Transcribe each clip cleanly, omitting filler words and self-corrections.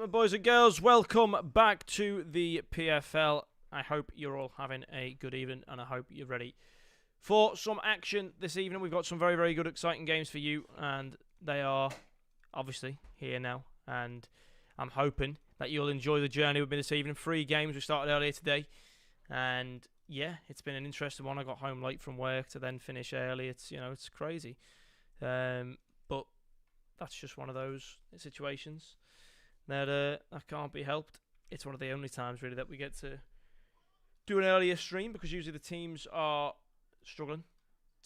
gentlemen, boys and girls, welcome back to the PFL. I hope you're all having a good evening, and I hope you're ready for some action this evening. We've got some very, very good, exciting games for you, and they are obviously here now, and I'm hoping that you'll enjoy the journey with me this evening. 3 games we started earlier today, and yeah, it's been an interesting one. I got home late from work to then finish early. It's crazy, but that's just one of those situations that can't be helped. It's one of the only times really that we get to do an earlier stream, because usually the teams are struggling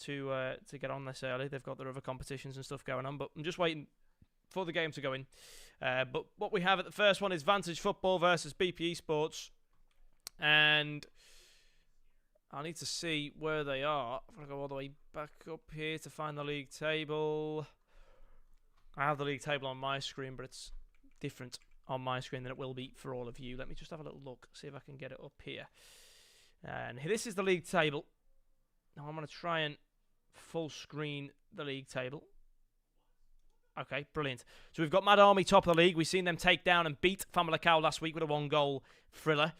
to get on this early. They've got their other competitions and stuff going on, but I'm just waiting for the game to go in. But what we have at the first one is Vantage Football versus BP Esports, and I need to see where they are. I'm going to go all the way back up here to find the league table. I have the league table on my screen, but it's different on my screen than it will be for all of you. Let me just have a little look, see if I can get it up here. And this is the league table. Now I'm going to try and full screen the league table. Okay, brilliant. So we've got Mad Army top of the league. We've seen them take down and beat Famalicão last week with a 1-goal thriller.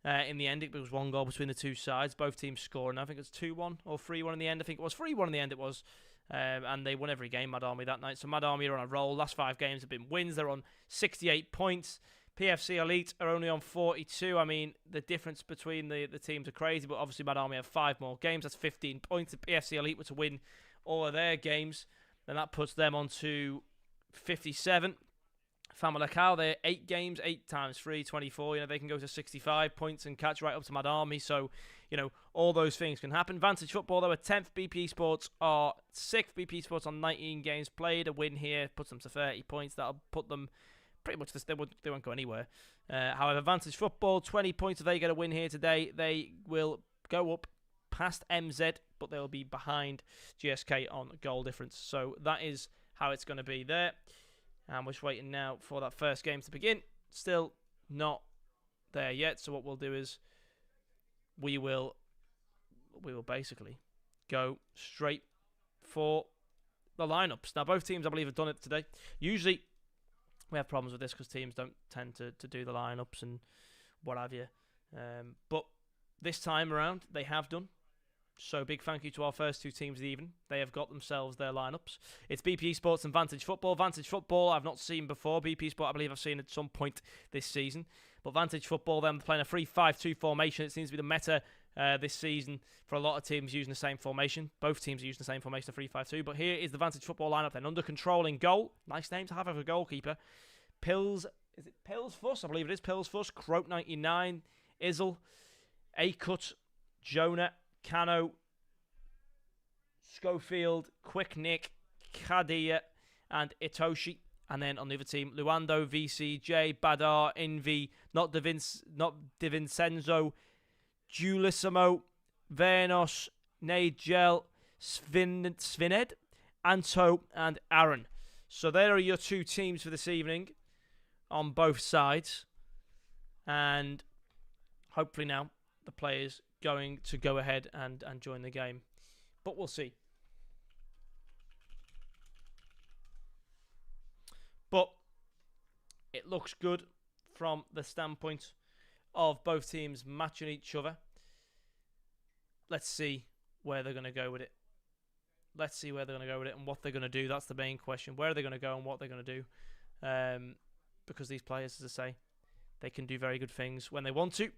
In the end, it was 1 goal between the two sides. Both teams scoring. I think it's 2-1 or 3-1 in the end. I think it was 3-1 in the end. It was. And they won every game, Mad Army, that night. So Mad Army are on a roll. Last 5 games have been wins. They're on 68 points. PFC Elite are only on 42. I mean, the difference between the teams are crazy, but obviously Mad Army have 5 more games. That's 15 points. If PFC Elite were to win all of their games, then that puts them on to 57. Famalicão, they're 8 games, 8 times 3, 24. They can go to 65 points and catch right up to Mad Army. So, all those things can happen. Vantage Football, though, are 10th. BP Sports are 6th. BP Sports on 19 games played. A win here puts them to 30 points. That'll put them pretty much, they won't go anywhere. However, Vantage Football, 20 points. If they get a win here today, they will go up past MZ, but they'll be behind GSK on goal difference. So that is how it's going to be there. And we're just waiting now for that first game to begin. Still not there yet. So what we'll do is we will basically go straight for the lineups. Now, both teams, I believe, have done it today. Usually, we have problems with this because teams don't tend to do the lineups and what have you. But this time around, they have done. So big thank you to our first 2 teams of the evening. They have got themselves their lineups. It's BP Sports and Vantage Football. Vantage Football I've not seen before. BP Sport I believe I've seen at some point this season. But Vantage Football, them playing a 3-5-2 formation. It seems to be the meta this season for a lot of teams using the same formation. Both teams are using the same formation, the 3-5-2. But here is the Vantage Football lineup then. Under control in goal. Nice name to have as a goalkeeper. Is it Pils Fuss? I believe it is Pils Fuss. Croat 99. Izzle. Akut. Jonah. Cano, Schofield, Quick Nick, Kadia, and Itoshi. And then on the other team, Luando, VCJ, Badar, Envy, not DiVincenzo, Julissimo, Vernos, Nagel, Svined, Anto, and Aaron. So there are your 2 teams for this evening on both sides. And hopefully now the players going to go ahead and join the game. But we'll see. But it looks good from the standpoint of both teams matching each other. Let's see where they're going to go with it. Let's see where they're going to go with it and what they're going to do. That's the main question. Where are they going to go and what they're going to do? Because these players, as I say, they can do very good things when they want to.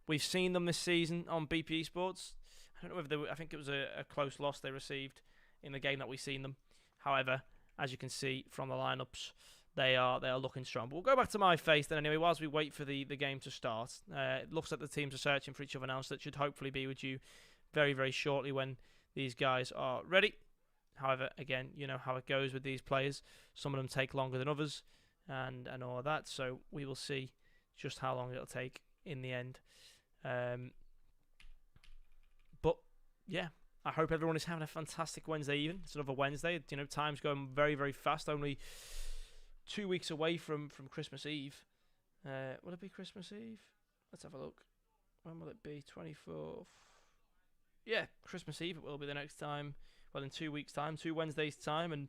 We've seen them this season on BP Sports. I don't know if I think it was a close loss they received in the game that we've seen them. However, as you can see from the lineups, they are looking strong. But we'll go back to my face then anyway, whilst we wait for the game to start. It looks like the teams are searching for each other now, so that should hopefully be with you very, very shortly when these guys are ready. However, again, you know how it goes with these players. Some of them take longer than others and all of that. So we will see just how long it'll take in the end. But yeah, I hope everyone is having a fantastic Wednesday evening. It's another Wednesday. Time's going very, very fast. Only 2 weeks away from Christmas Eve. Will it be Christmas Eve? Let's have a look. When will it be? 24th. Yeah, Christmas Eve it will be the next time. Well, in 2 weeks' time, 2 Wednesdays' time. And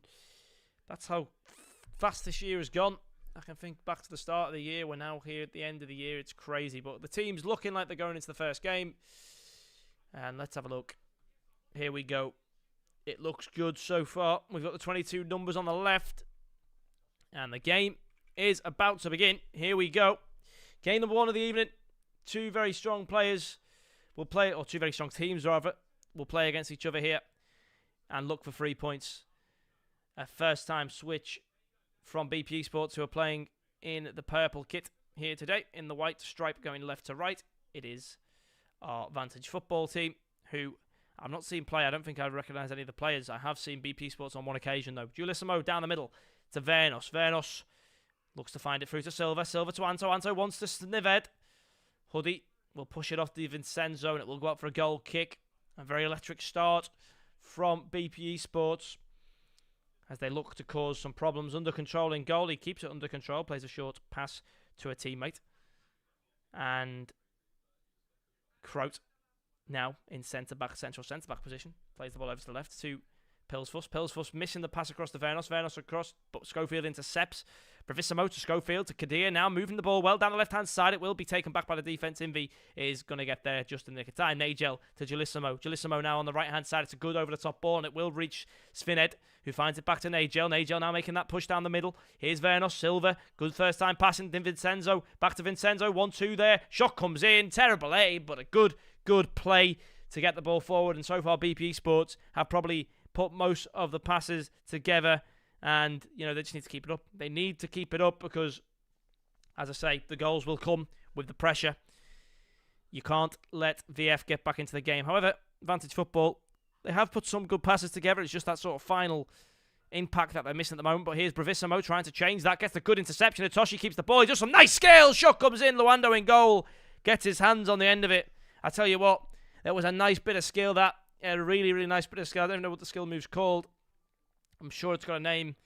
that's how fast this year has gone. I can think back to the start of the year. We're now here at the end of the year. It's crazy. But the team's looking like they're going into the first game. And let's have a look. Here we go. It looks good so far. We've got the 22 numbers on the left. And the game is about to begin. Here we go. Game number 1 of the evening. Two very strong players will play, or two very strong teams rather, will play against each other here and look for 3 points. A first time switch from BP Sports, who are playing in the purple kit here today, in the white stripe going left to right. It is our Vantage Football team, who I've not seen play. I don't think I recognise any of the players. I have seen BP Sports on one occasion though. Julissimo down the middle to Vernos. Vernos looks to find it through to Silva. Silva to Anto. Anto wants to Snived. Hoodie will push it off the Vincenzo and it will go up for a goal kick. A very electric start from BPE Sports as they look to cause some problems. Under control in goal. He keeps it under control. Plays a short pass to a teammate. And Kroot now in central centre-back position. Plays the ball over to the left to Pilsfuss. Pilsfuss missing the pass across to Vernos. Vernos across, but Schofield intercepts. Bravissimo to Schofield to Kadir. Now moving the ball well down the left-hand side. It will be taken back by the defence. Invi is going to get there just in the nick of time. Nagel to Julissimo. Julissimo now on the right-hand side. It's a good over-the-top ball, and it will reach Svined, who finds it back to Nagel. Nagel now making that push down the middle. Here's Vernos. Silva. Good first-time passing. Then Vincenzo. Back to Vincenzo. 1-2 there. Shot comes in. Terrible aim, but a good play to get the ball forward. And so far, BP Sports have probably put most of the passes together, and they just need to keep it up. They need to keep it up because, as I say, the goals will come with the pressure. You can't let VF get back into the game. However, Vantage Football, they have put some good passes together. It's just that sort of final impact that they're missing at the moment. But here's Bravissimo trying to change that. Gets the good interception. Itoshi keeps the ball. He does some nice scales. Shot comes in. Luando in goal. Gets his hands on the end of it. I tell you what, that was a nice bit of skill that. A really, really nice bit of skill. I don't know what the skill move's called. I'm sure it's got a name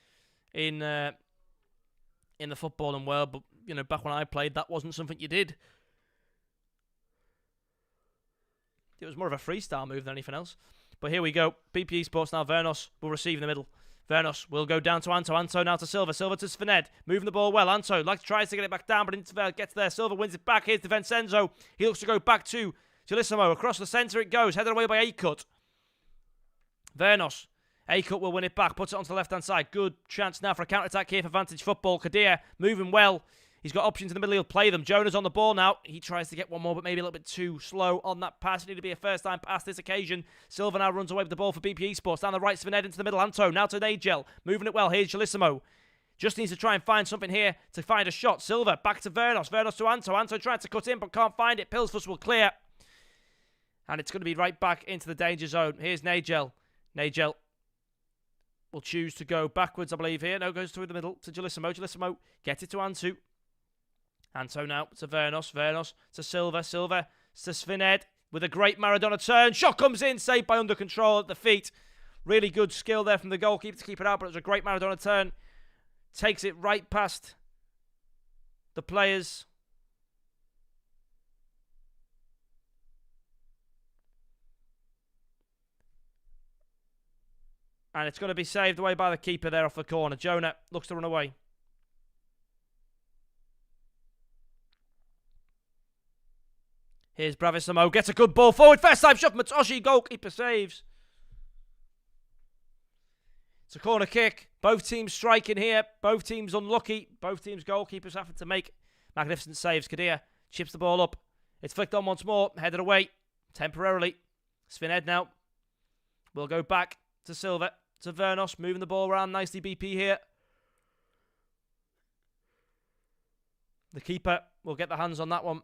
in the footballing world, but back when I played, that wasn't something you did. It was more of a freestyle move than anything else. But here we go. BPE Sports now. Vernos will receive in the middle. Vernos will go down to Anto. Anto now to Silva. Silva to Svined. Moving the ball well. Anto tries to get it back down, but Interval gets there. Silva wins it back. Here's to Vincenzo. He looks to go back to Julissimo. Across the centre it goes. Headed away by Akut. Vernos. Akut will win it back. Puts it onto the left-hand side. Good chance now for a counter-attack here for Vantage Football. Kadir moving well. He's got options in the middle. He'll play them. Jonah's on the ball now. He tries to get one more, but maybe a little bit too slow on that pass. It needed to be a first-time pass this occasion. Silva now runs away with the ball for BPE Sports. Down the right, Svined into the middle. Anto now to Nagel. Moving it well. Here's Julissimo. Just needs to try and find something here to find a shot. Silva back to Vernos. Vernos to Anto. Anto trying to cut in, but can't find it. Pilsfuss will clear. And it's going to be right back into the danger zone. Here's Nagel. Nagel will choose to go backwards, I believe, here. No, goes through the middle to Julissimo. Julissimo gets it to Anto. Anto now to Vernos. Vernos to Silva. Silva to Svined with a great Maradona turn. Shot comes in, saved by under control at the feet. Really good skill there from the goalkeeper to keep it out, but it was a great Maradona turn. Takes it right past the players. And it's going to be saved away by the keeper there off the corner. Jonah looks to run away. Here's Bravissimo. Gets a good ball forward. First time shot. Matoshi. Goalkeeper saves. It's a corner kick. Both teams striking here. Both teams unlucky. Both teams goalkeepers having to make magnificent saves. Kadir chips the ball up. It's flicked on once more. Headed away. Temporarily. Svined now. We'll go back to Silva. To Vernos. Moving the ball around nicely. BP here. The keeper will get the hands on that one.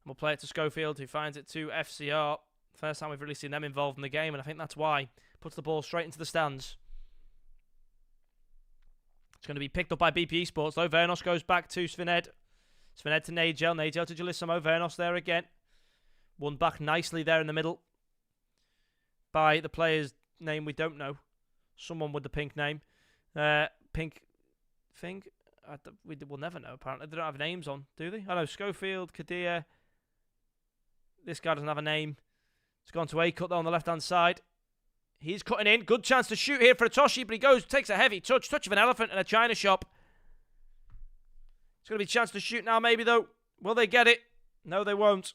We'll play it to Schofield, who finds it to FCR. First time we've really seen them involved in the game, and I think that's why. Puts the ball straight into the stands. It's going to be picked up by BP Sports, though. Vernos goes back to Svined. Svined to Nagel. Nagel to Julissimo. Vernos there again. Won back nicely there in the middle by the player's name we don't know. Someone with the pink name. Pink thing? We'll never know, apparently. They don't have names on, do they? I know, Schofield, Kadir. This guy doesn't have a name. It's gone to Akut, though, on the left-hand side. He's cutting in. Good chance to shoot here for Itoshi, but he takes a heavy touch. Touch of an elephant in a china shop. It's going to be a chance to shoot now, maybe, though. Will they get it? No, they won't.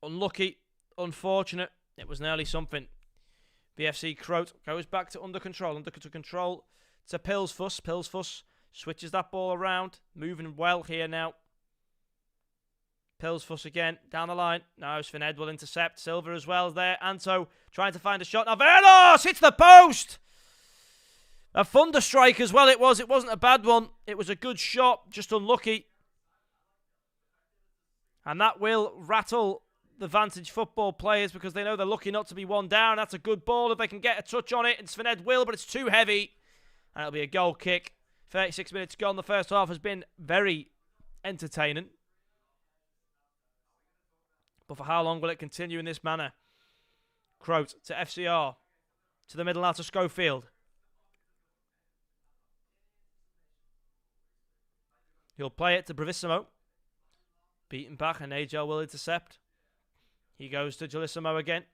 Unlucky. Unfortunate. It was nearly something. BFC Croat goes back to under control to Pilsfuss. Pilsfuss switches that ball around. Moving well here now. Pilsfuss again. Down the line. Now Svined will intercept. Silva as well there. Anto trying to find a shot. Now Vernos hits the post. A thunder strike as well it was. It wasn't a bad one. It was a good shot. Just unlucky. And that will rattle the Vantage Football players because they know they're lucky not to be one down. That's a good ball if they can get a touch on it. And Svined will, but it's too heavy. And it'll be a goal kick. 36 minutes gone. The first half has been very entertaining. But for how long will it continue in this manner? Croat to FCR. To the middle now to Schofield. He'll play it to Bravissimo. Beaten back and Nagel will intercept. He goes to Jalissimo again.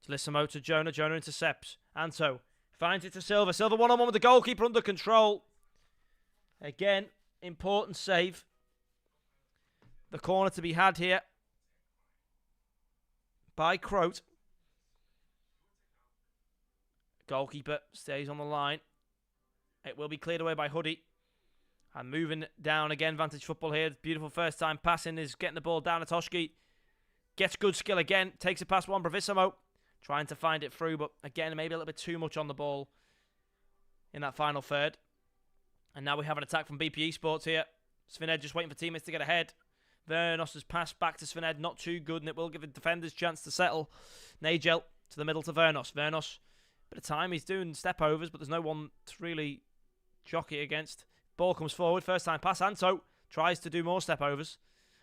Jalissimo to Jonah. Jonah intercepts. Anto finds it to Silva. Silva one-on-one with the goalkeeper under control. Again, important save. The corner to be had here by Croat. Goalkeeper stays on the line. It will be cleared away by Hoodie. And moving down again, Vantage Football here. Beautiful first time passing is getting the ball down at Toshki. Gets good skill again. Takes it past one Bravissimo. Trying to find it through, but again, maybe a little bit too much on the ball in that final third. And now we have an attack from BPE Sports here. Svined just waiting for teammates to get ahead. Vernos has passed back to Svined. Not too good, and it will give the defenders a chance to settle. Nagel to the middle to Vernos. Vernos, bit of time. He's doing step overs, but there's no one to really jockey against. Ball comes forward. First time pass. Anto tries to do more step overs.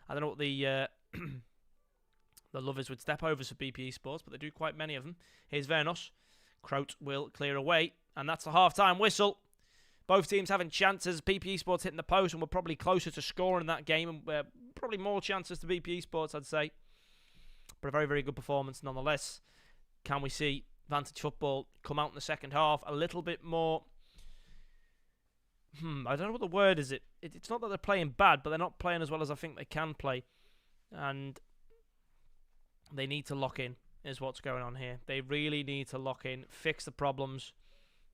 I don't know what the the love is with step overs for BPE Sports, but they do quite many of them. Here's Vernos. Croat will clear away, and that's the half-time whistle. Both teams having chances. BPE Sports hitting the post, and we're probably closer to scoring in that game, and probably more chances to BPE Sports, I'd say. But a very, very good performance nonetheless. Can we see Vantage Football come out in the second half a little bit more? I don't know what the word is. It's not that they're playing bad, but they're not playing as well as I think they can play. And they need to lock in, is what's going on here. They really need to lock in, fix the problems.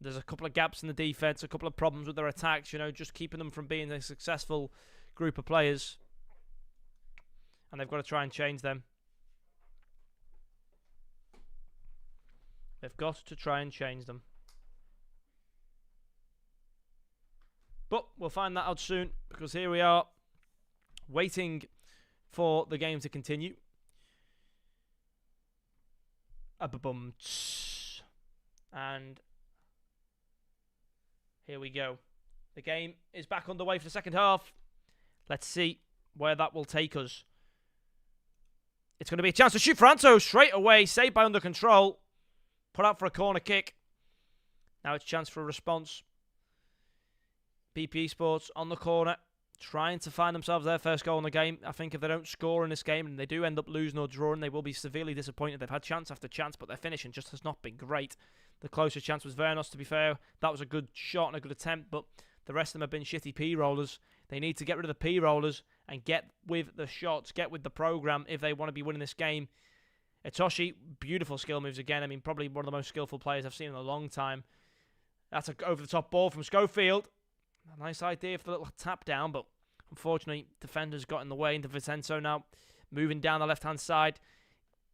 There's a couple of gaps in the defense, a couple of problems with their attacks, just keeping them from being a successful group of players. And they've got to try and change them. They've got to try and change them. But we'll find that out soon, because here we are, waiting for the game to continue. And here we go. The game is back underway for the second half. Let's see where that will take us. It's going to be a chance to shoot for Anto straight away. Saved by under control. Put out for a corner kick. Now it's a chance for a response. BP Sports on the corner, trying to find themselves their first goal in the game. I think if they don't score in this game and they do end up losing or drawing, they will be severely disappointed. They've had chance after chance, but their finishing just has not been great. The closest chance was Vernos, to be fair. That was a good shot and a good attempt, but the rest of them have been shitty P-rollers. They need to get rid of the P-rollers and get with the shots, get with the program if they want to be winning this game. Itoshi, beautiful skill moves again. I mean, probably one of the most skillful players I've seen in a long time. That's an over-the-top ball from Schofield. A nice idea for the little tap down, but unfortunately, defenders got in the way. Into Vincenzo now, moving down the left-hand side,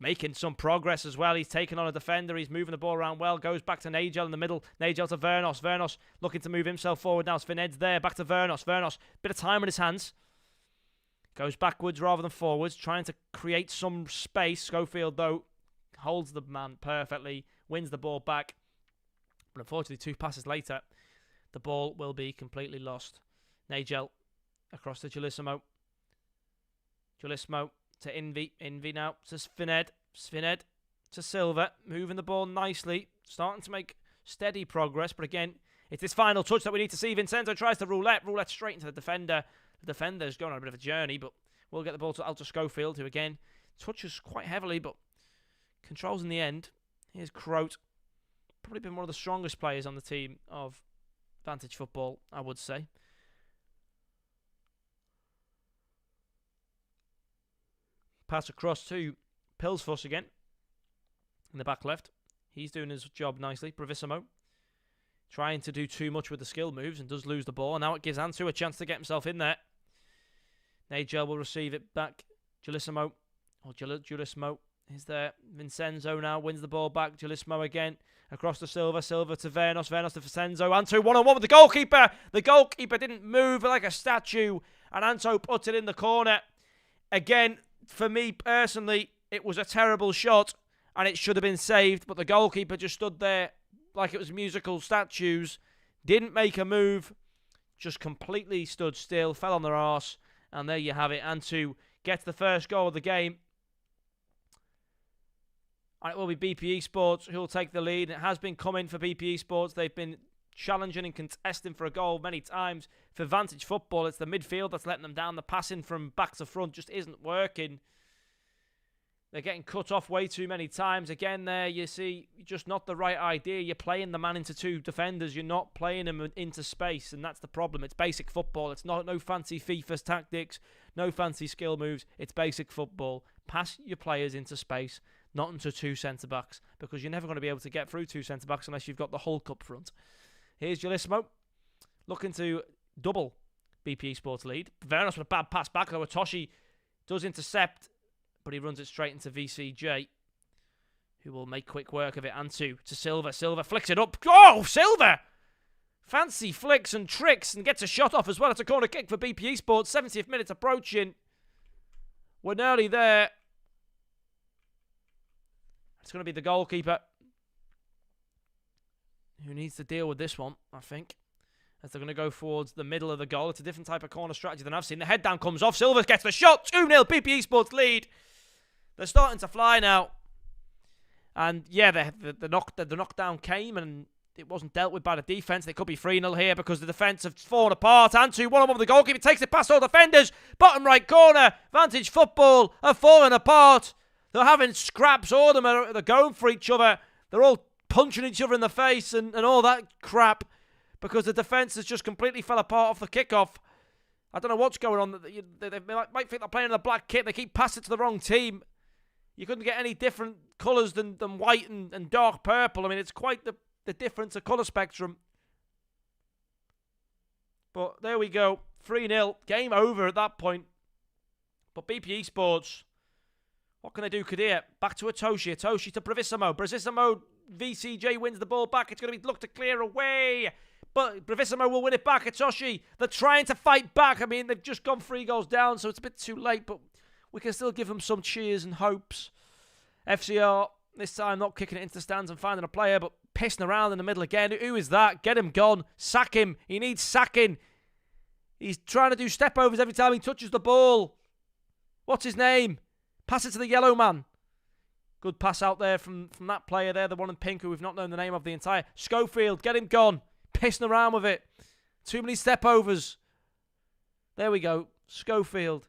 making some progress as well. He's taken on a defender. He's moving the ball around well. Goes back to Nagel in the middle. Nagel to Vernos. Vernos looking to move himself forward now. Svined's there. Back to Vernos. Vernos, bit of time in his hands. Goes backwards rather than forwards, trying to create some space. Schofield, though, holds the man perfectly, wins the ball back. But unfortunately, 2 passes later, the ball will be completely lost. Nagel across to Jalissimo. Jalissimo to Envy. Envy now to Svined. Svined to Silva. Moving the ball nicely. Starting to make steady progress. But again, it's this final touch that we need to see. Vincenzo tries to roulette. Roulette straight into the defender. The defender's going on a bit of a journey, but we'll get the ball to Schofield, who again touches quite heavily, but controls in the end. Here's Croat. probably been one of the strongest players on the team of Vantage Football, I would say. Pass across to Pilsfuss again in the back left. He's doing his job nicely. Bravissimo trying to do too much with the skill moves and does lose the ball. And now it gives Antu a chance to get himself in there. Nagel will receive it back. Giulisimo is there. Vincenzo now wins the ball back. Giulisimo again across to Silva. Silva to Vernos. Vernos to Vincenzo. Antu 1-on-1 with the goalkeeper. The goalkeeper didn't move like a statue. And Antu puts it in the corner. Again, for me personally, it was a terrible shot and it should have been saved, but the goalkeeper just stood there like it was musical statues, didn't make a move, just completely stood still, fell on their arse, and there you have it. Antu gets the first goal of the game. And it will be BPE Sports who will take the lead. It has been coming for BPE Sports. They've been challenging and contesting for a goal many times. For Vantage Football, it's the midfield that's letting them down. The passing from back to front just isn't working. They're getting cut off way too many times. Again there, you see, just not the right idea. You're playing the man into two defenders. You're not playing him into space, and that's the problem. It's basic football. It's no fancy FIFA's tactics, no fancy skill moves. It's basic football. Pass your players into space, not into two centre-backs, because you're never going to be able to get through two centre-backs unless you've got the Hulk up front. Here's Giulisimo, looking to double BPE Sports lead. Vernos with a bad pass back, though Atoshi does intercept, but he runs it straight into VCJ, who will make quick work of it. Antu to Silva. Silva flicks it up. Oh, Silva! Fancy flicks and tricks and gets a shot off as well. It's a corner kick for BPE Sports. 70th minute approaching. We're nearly there. It's going to be the goalkeeper who needs to deal with this one, I think, as they're going to go towards the middle of the goal. It's a different type of corner strategy than I've seen. The head down comes off. Silva gets the shot. 2-0 BPE Sports lead. They're starting to fly now. And yeah, the knockdown came and it wasn't dealt with by the defence. They could be 3-0 here because the defence have fallen apart. Antu 1-on-1 with the goalkeeper. Takes it past all defenders. Bottom right corner. Vantage Football are falling apart. They're having scraps. All of them they're going for each other. They're all punching each other in the face and all that crap because the defence has just completely fell apart off the kickoff. I don't know what's going on. They might think they're playing in the black kit. They keep passing to the wrong team. You couldn't get any different colours than white and dark purple. I mean, it's quite the difference of colour spectrum. But there we go. 3-0. Game over at that point. But BPE Sports, what can they do, Kadir? Back to Atoshi. Atoshi to Bravissimo. Bravissimo, VCJ wins the ball back. It's going to be looked to clear away. But Bravissimo will win it back. Atoshi, they're trying to fight back. I mean, they've just gone 3 goals down, so it's a bit too late. But we can still give them some cheers and hopes. FCR, this time not kicking it into the stands and finding a player, but pissing around in the middle again. Who is that? Get him gone. Sack him. He needs sacking. He's trying to do step-overs every time he touches the ball. What's his name? Pass it to the yellow man. Good pass out there from that player there, the one in pink who we've not known the name of the entire. Schofield, get him gone. Pissing around with it. Too many step-overs. There we go. Schofield.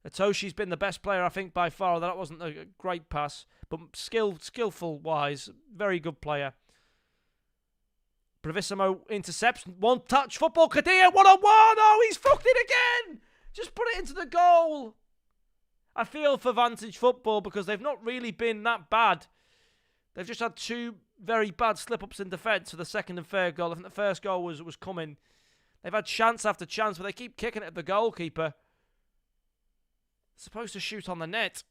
Atoshi's been the best player, I think, by far. That wasn't a great pass, but skillful-wise, very good player. Bravissimo intercepts. One touch. Football. Kadir, 1-on-1. Oh, he's fucked it again. Just put it into the goal. I feel for Vantage Football because they've not really been that bad. They've just had 2 very bad slip-ups in defence for the second and third goal. I think the first goal was coming. They've had chance after chance, but they keep kicking it at the goalkeeper. Supposed to shoot on the net.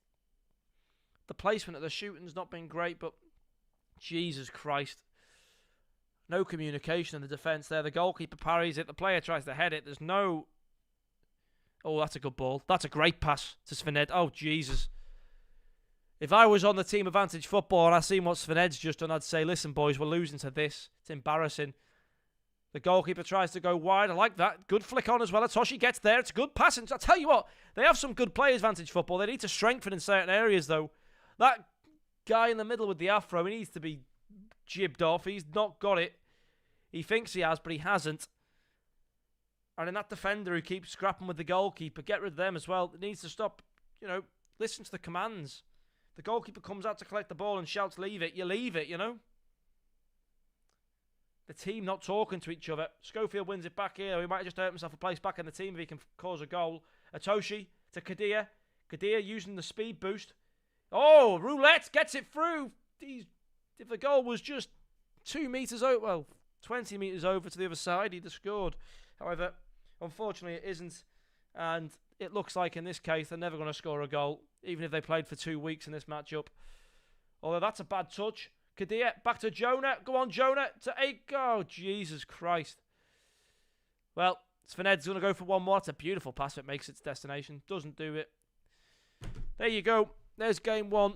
The placement of the shooting's not been great, but Jesus Christ. No communication in the defence there. The goalkeeper parries it. The player tries to head it. There's no... Oh, that's a good ball. That's a great pass to Svened. Oh, Jesus. If I was on the team of Vantage Football and I seen what Svened's just done, I'd say, listen, boys, we're losing to this. It's embarrassing. The goalkeeper tries to go wide. I like that. Good flick on as well. Atoshi gets there. It's a good pass. And I tell you what, they have some good players, Vantage Football. They need to strengthen in certain areas, though. That guy in the middle with the afro, he needs to be jibbed off. He's not got it. He thinks he has, but he hasn't. And then that defender who keeps scrapping with the goalkeeper, get rid of them as well. It needs to stop, listen to the commands. The goalkeeper comes out to collect the ball and shouts, leave it. You leave it, you know? The team not talking to each other. Schofield wins it back here. He might have just earned himself a place back in the team if he can cause a goal. Atoshi to Kadir. Kadir using the speed boost. Oh, Roulette gets it through. If the goal was just 2 metres over, well, 20 metres over to the other side, he'd have scored. However, unfortunately, it isn't. And it looks like in this case, they're never going to score a goal, even if they played for 2 weeks in this matchup. Although that's a bad touch. Kadir, back to Jonah. Go on, Jonah. To 8. Oh, Jesus Christ. Well, Svened's going to go for one more. It's a beautiful pass. It makes its destination. Doesn't do it. There you go. There's game 1.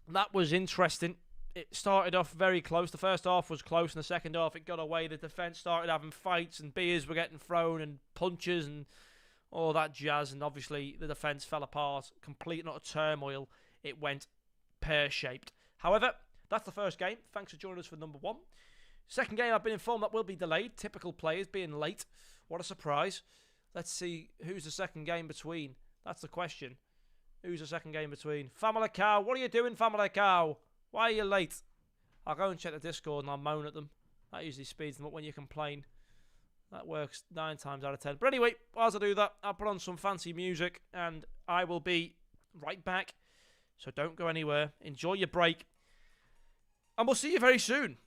That was interesting. It started off very close. The first half was close. In the second half, it got away. The defence started having fights and beers were getting thrown and punches and all that jazz. And obviously, the defence fell apart. Complete, not a turmoil. It went pear-shaped. However, that's the first game. Thanks for joining us for number 1. Second game, I've been informed that will be delayed. Typical players being late. What a surprise. Let's see who's the second game between. That's the question. Who's the second game between? Family Cow. What are you doing, Family Cow? Why are you late? I'll go and check the Discord and I'll moan at them. That usually speeds them up when you complain. That works 9 times out of 10. But anyway, whilst I do that, I'll put on some fancy music and I will be right back. So don't go anywhere. Enjoy your break. And we'll see you very soon.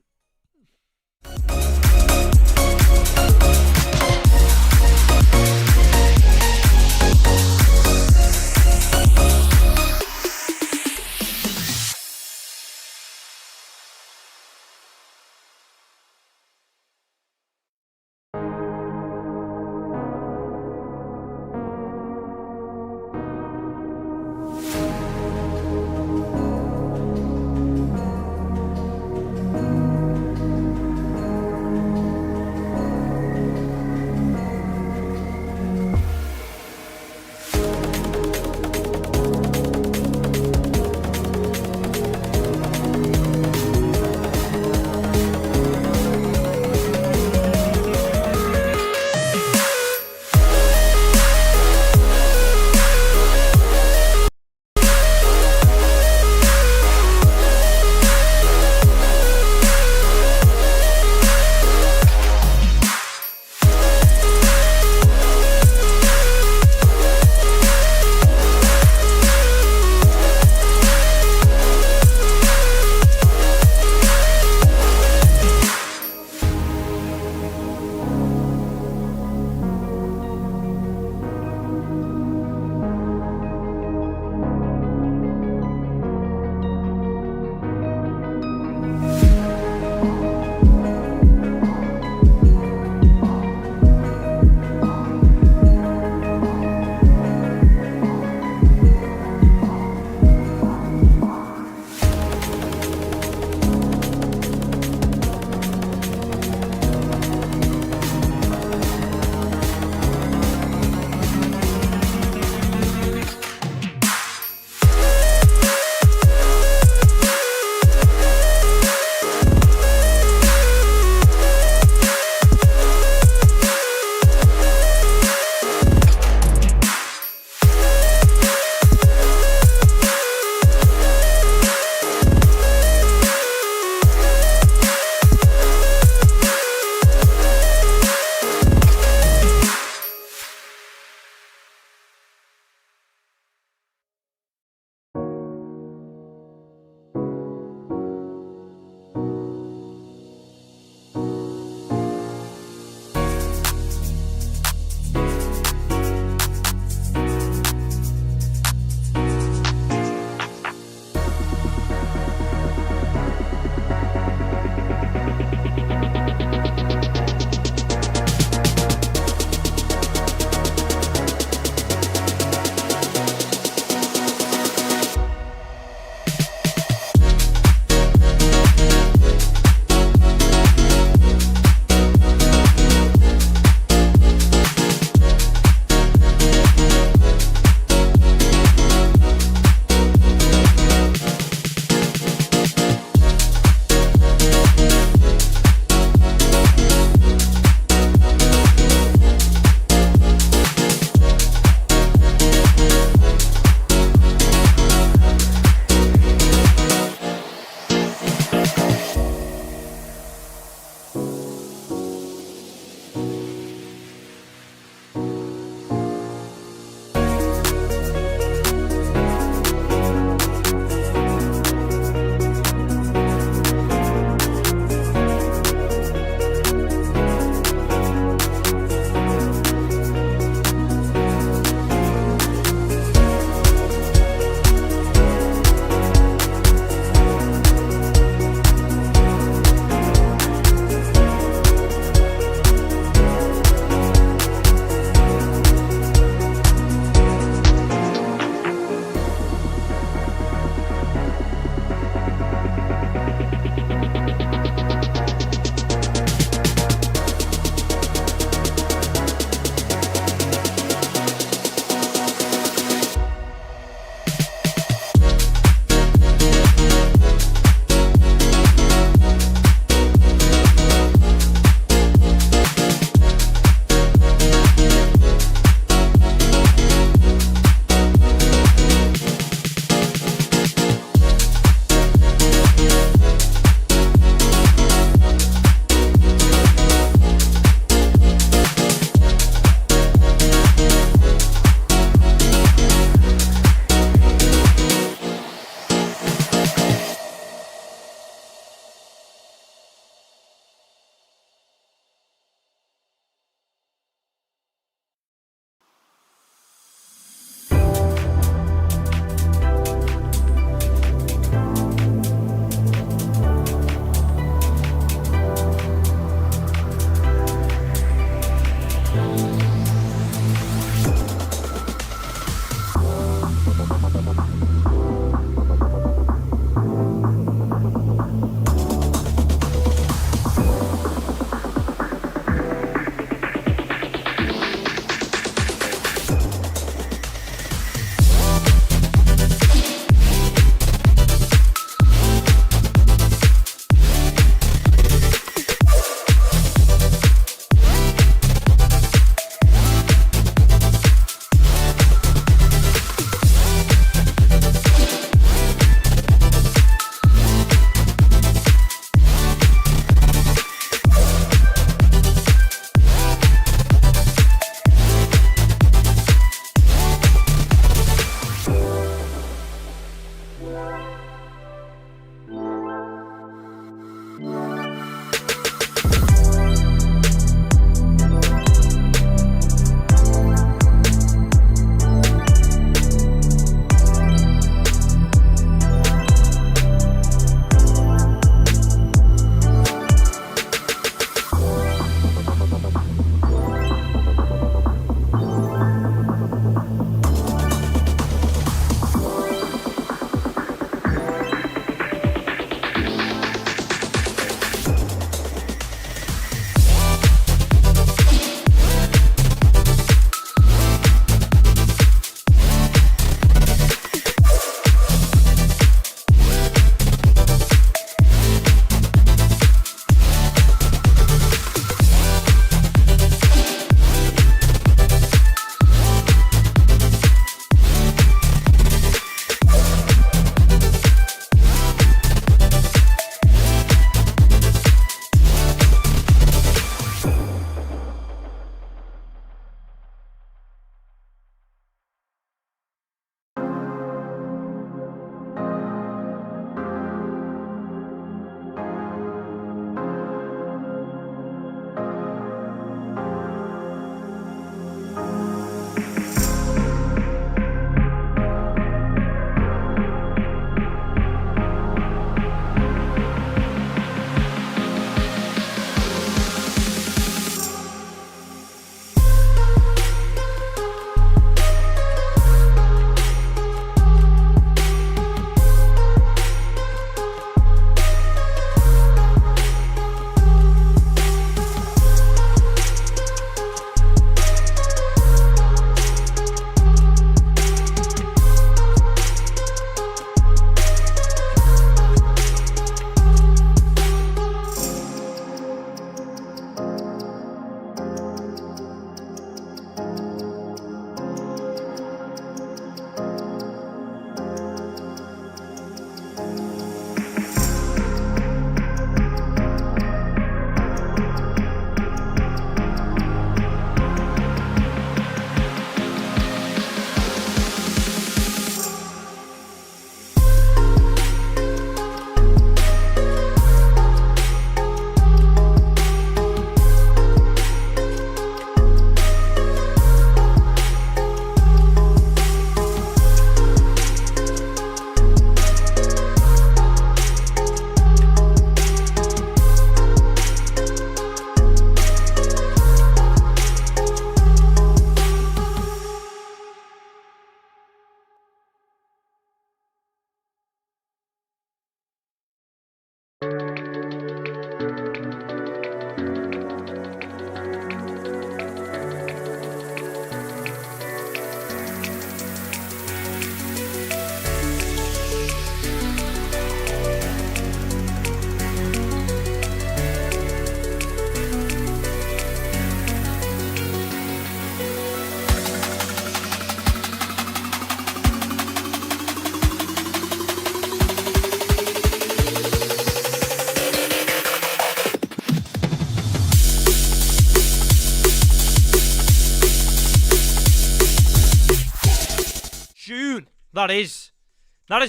tune. That is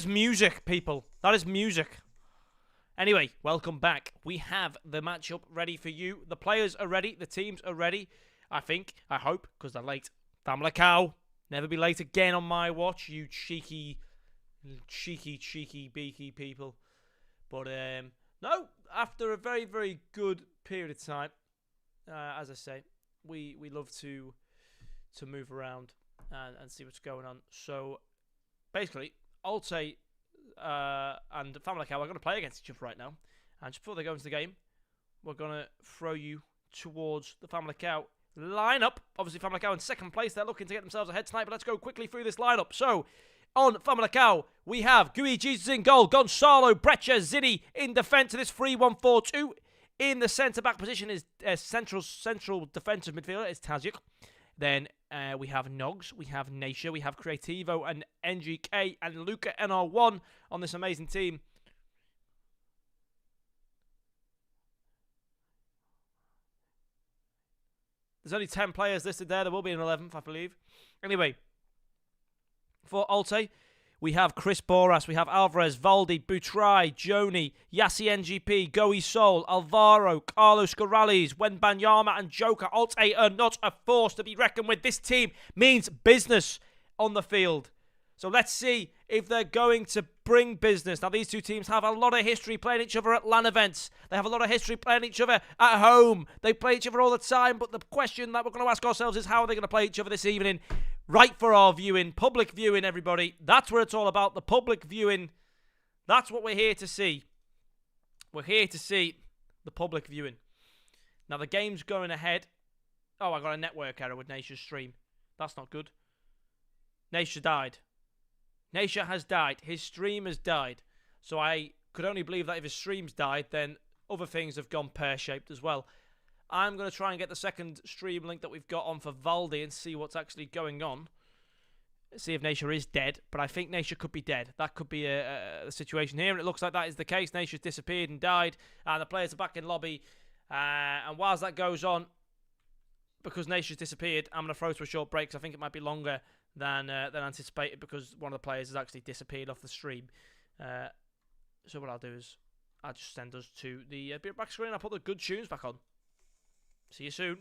music, people. That is music. Anyway, welcome back. We have the matchup ready for you. The players are ready. The teams are ready. I hope, because they're late. Famlecao. Never be late again on my watch, you cheeky, beaky people. But, no, after a very, very good period of time, as I say, we love to move around and see what's going on. So, basically, Alte and Famlecao are going to play against each other right now. And just before they go into the game, we're going to throw you towards the Famlecao lineup. Obviously, Famlecao in second place. They're looking to get themselves ahead tonight, but let's go quickly through this lineup. So, on Famlecao, we have Gui Jesus in goal, Gonzalo, Brecha, Zini in defence to this 3-1-4-2. In the centre-back position is central defensive midfielder is Tazic. Then we have Nogs, we have Nature, we have Creativo and NGK and Luca NR1 on this amazing team. There's only 10 players listed there. There will be an 11th, I believe. Anyway, for Alte, we have Chris Boras, we have Alvarez, Valdi, Boutrai, Joni, Yassi NGP, Goey Sol, Alvaro, Carlos Corrales, Wenbanyama and Joker. Alte are not a force to be reckoned with. This team means business on the field. So let's see if they're going to bring business. Now, these two teams have a lot of history playing each other at LAN events. They have a lot of history playing each other at home. They play each other all the time, but the question that we're going to ask ourselves is how are they going to play each other this evening? Right for our viewing, public viewing, everybody. That's what it's all about, the public viewing. That's what we're here to see. We're here to see the public viewing. Now, the game's going ahead. Oh, I got a network error with Nature's stream. That's not good. Nature died. Nature has died. His stream has died. So I could only believe that if his stream's died, then other things have gone pear-shaped as well. I'm going to try and get the second stream link that we've got on for Valdi and see what's actually going on. See if Nature is dead, but I think Nature could be dead. That could be a situation here, and it looks like that is the case. Nature's disappeared and died, and the players are back in lobby. And whilst that goes on, because Nature's disappeared, I'm going to throw to a short break because I think it might be longer than anticipated because one of the players has actually disappeared off the stream. So what I'll do is I'll just send us to the back screen. I'll put the good tunes back on. See you soon.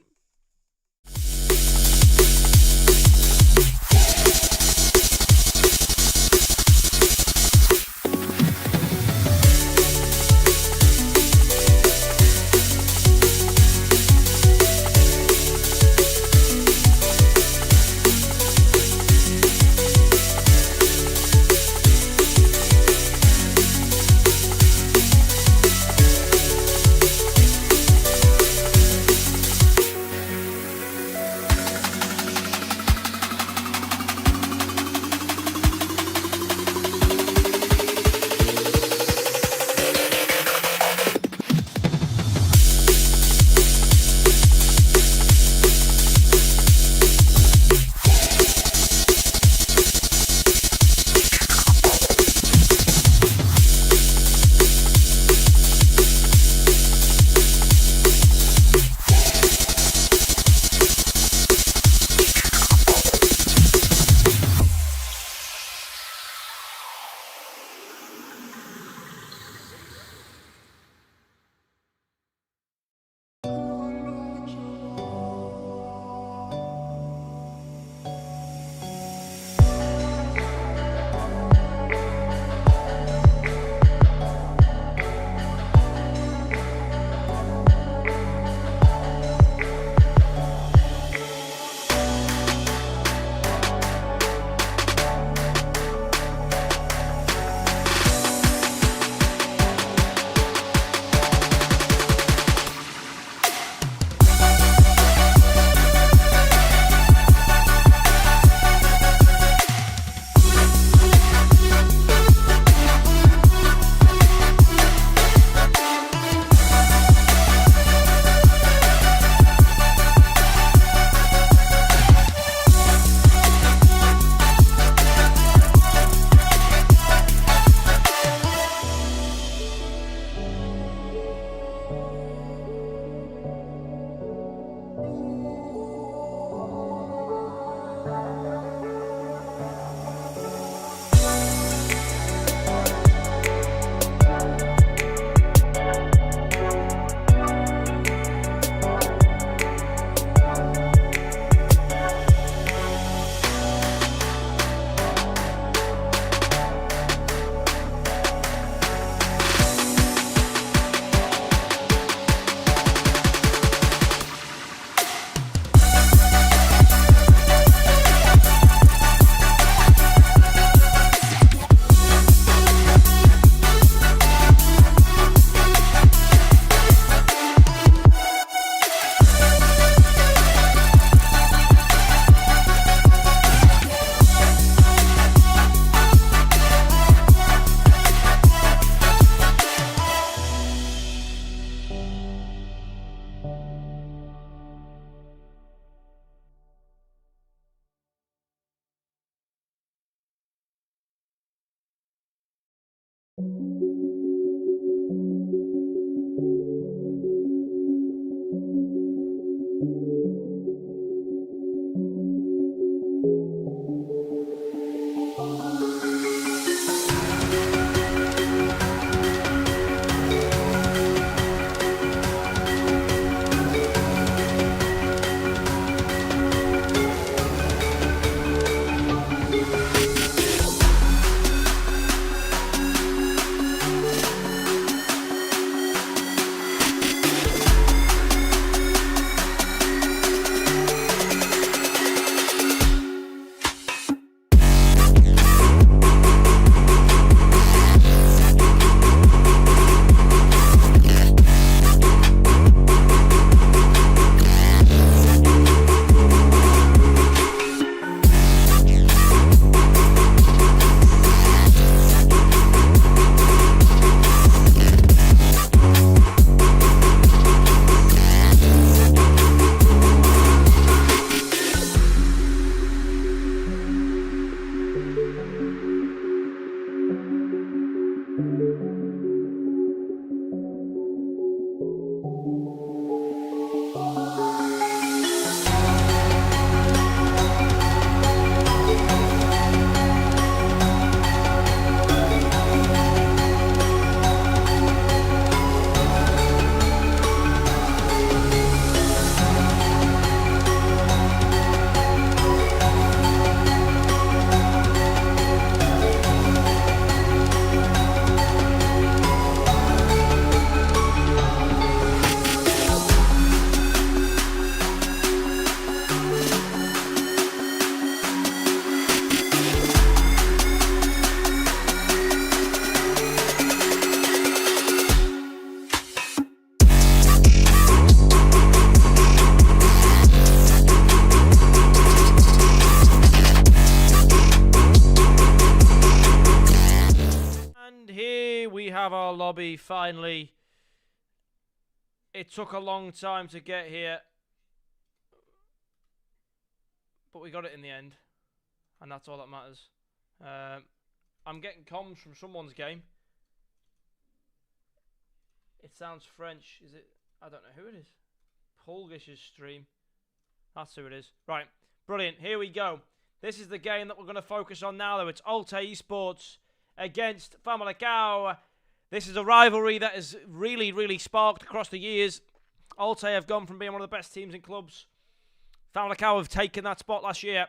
have our lobby finally. It took a long time to get here, but we got it in the end, and that's all that matters. I'm getting comms from someone's game. It sounds French. Is it? I don't know who it is. Polgish's stream. That's who it is. Right. Brilliant. Here we go. This is the game that we're going to focus on now, though. It's Alte Esports against Famalicão. This is a rivalry that has really, really sparked across the years. Alte have gone from being one of the best teams in clubs. Famalicão have taken that spot last year.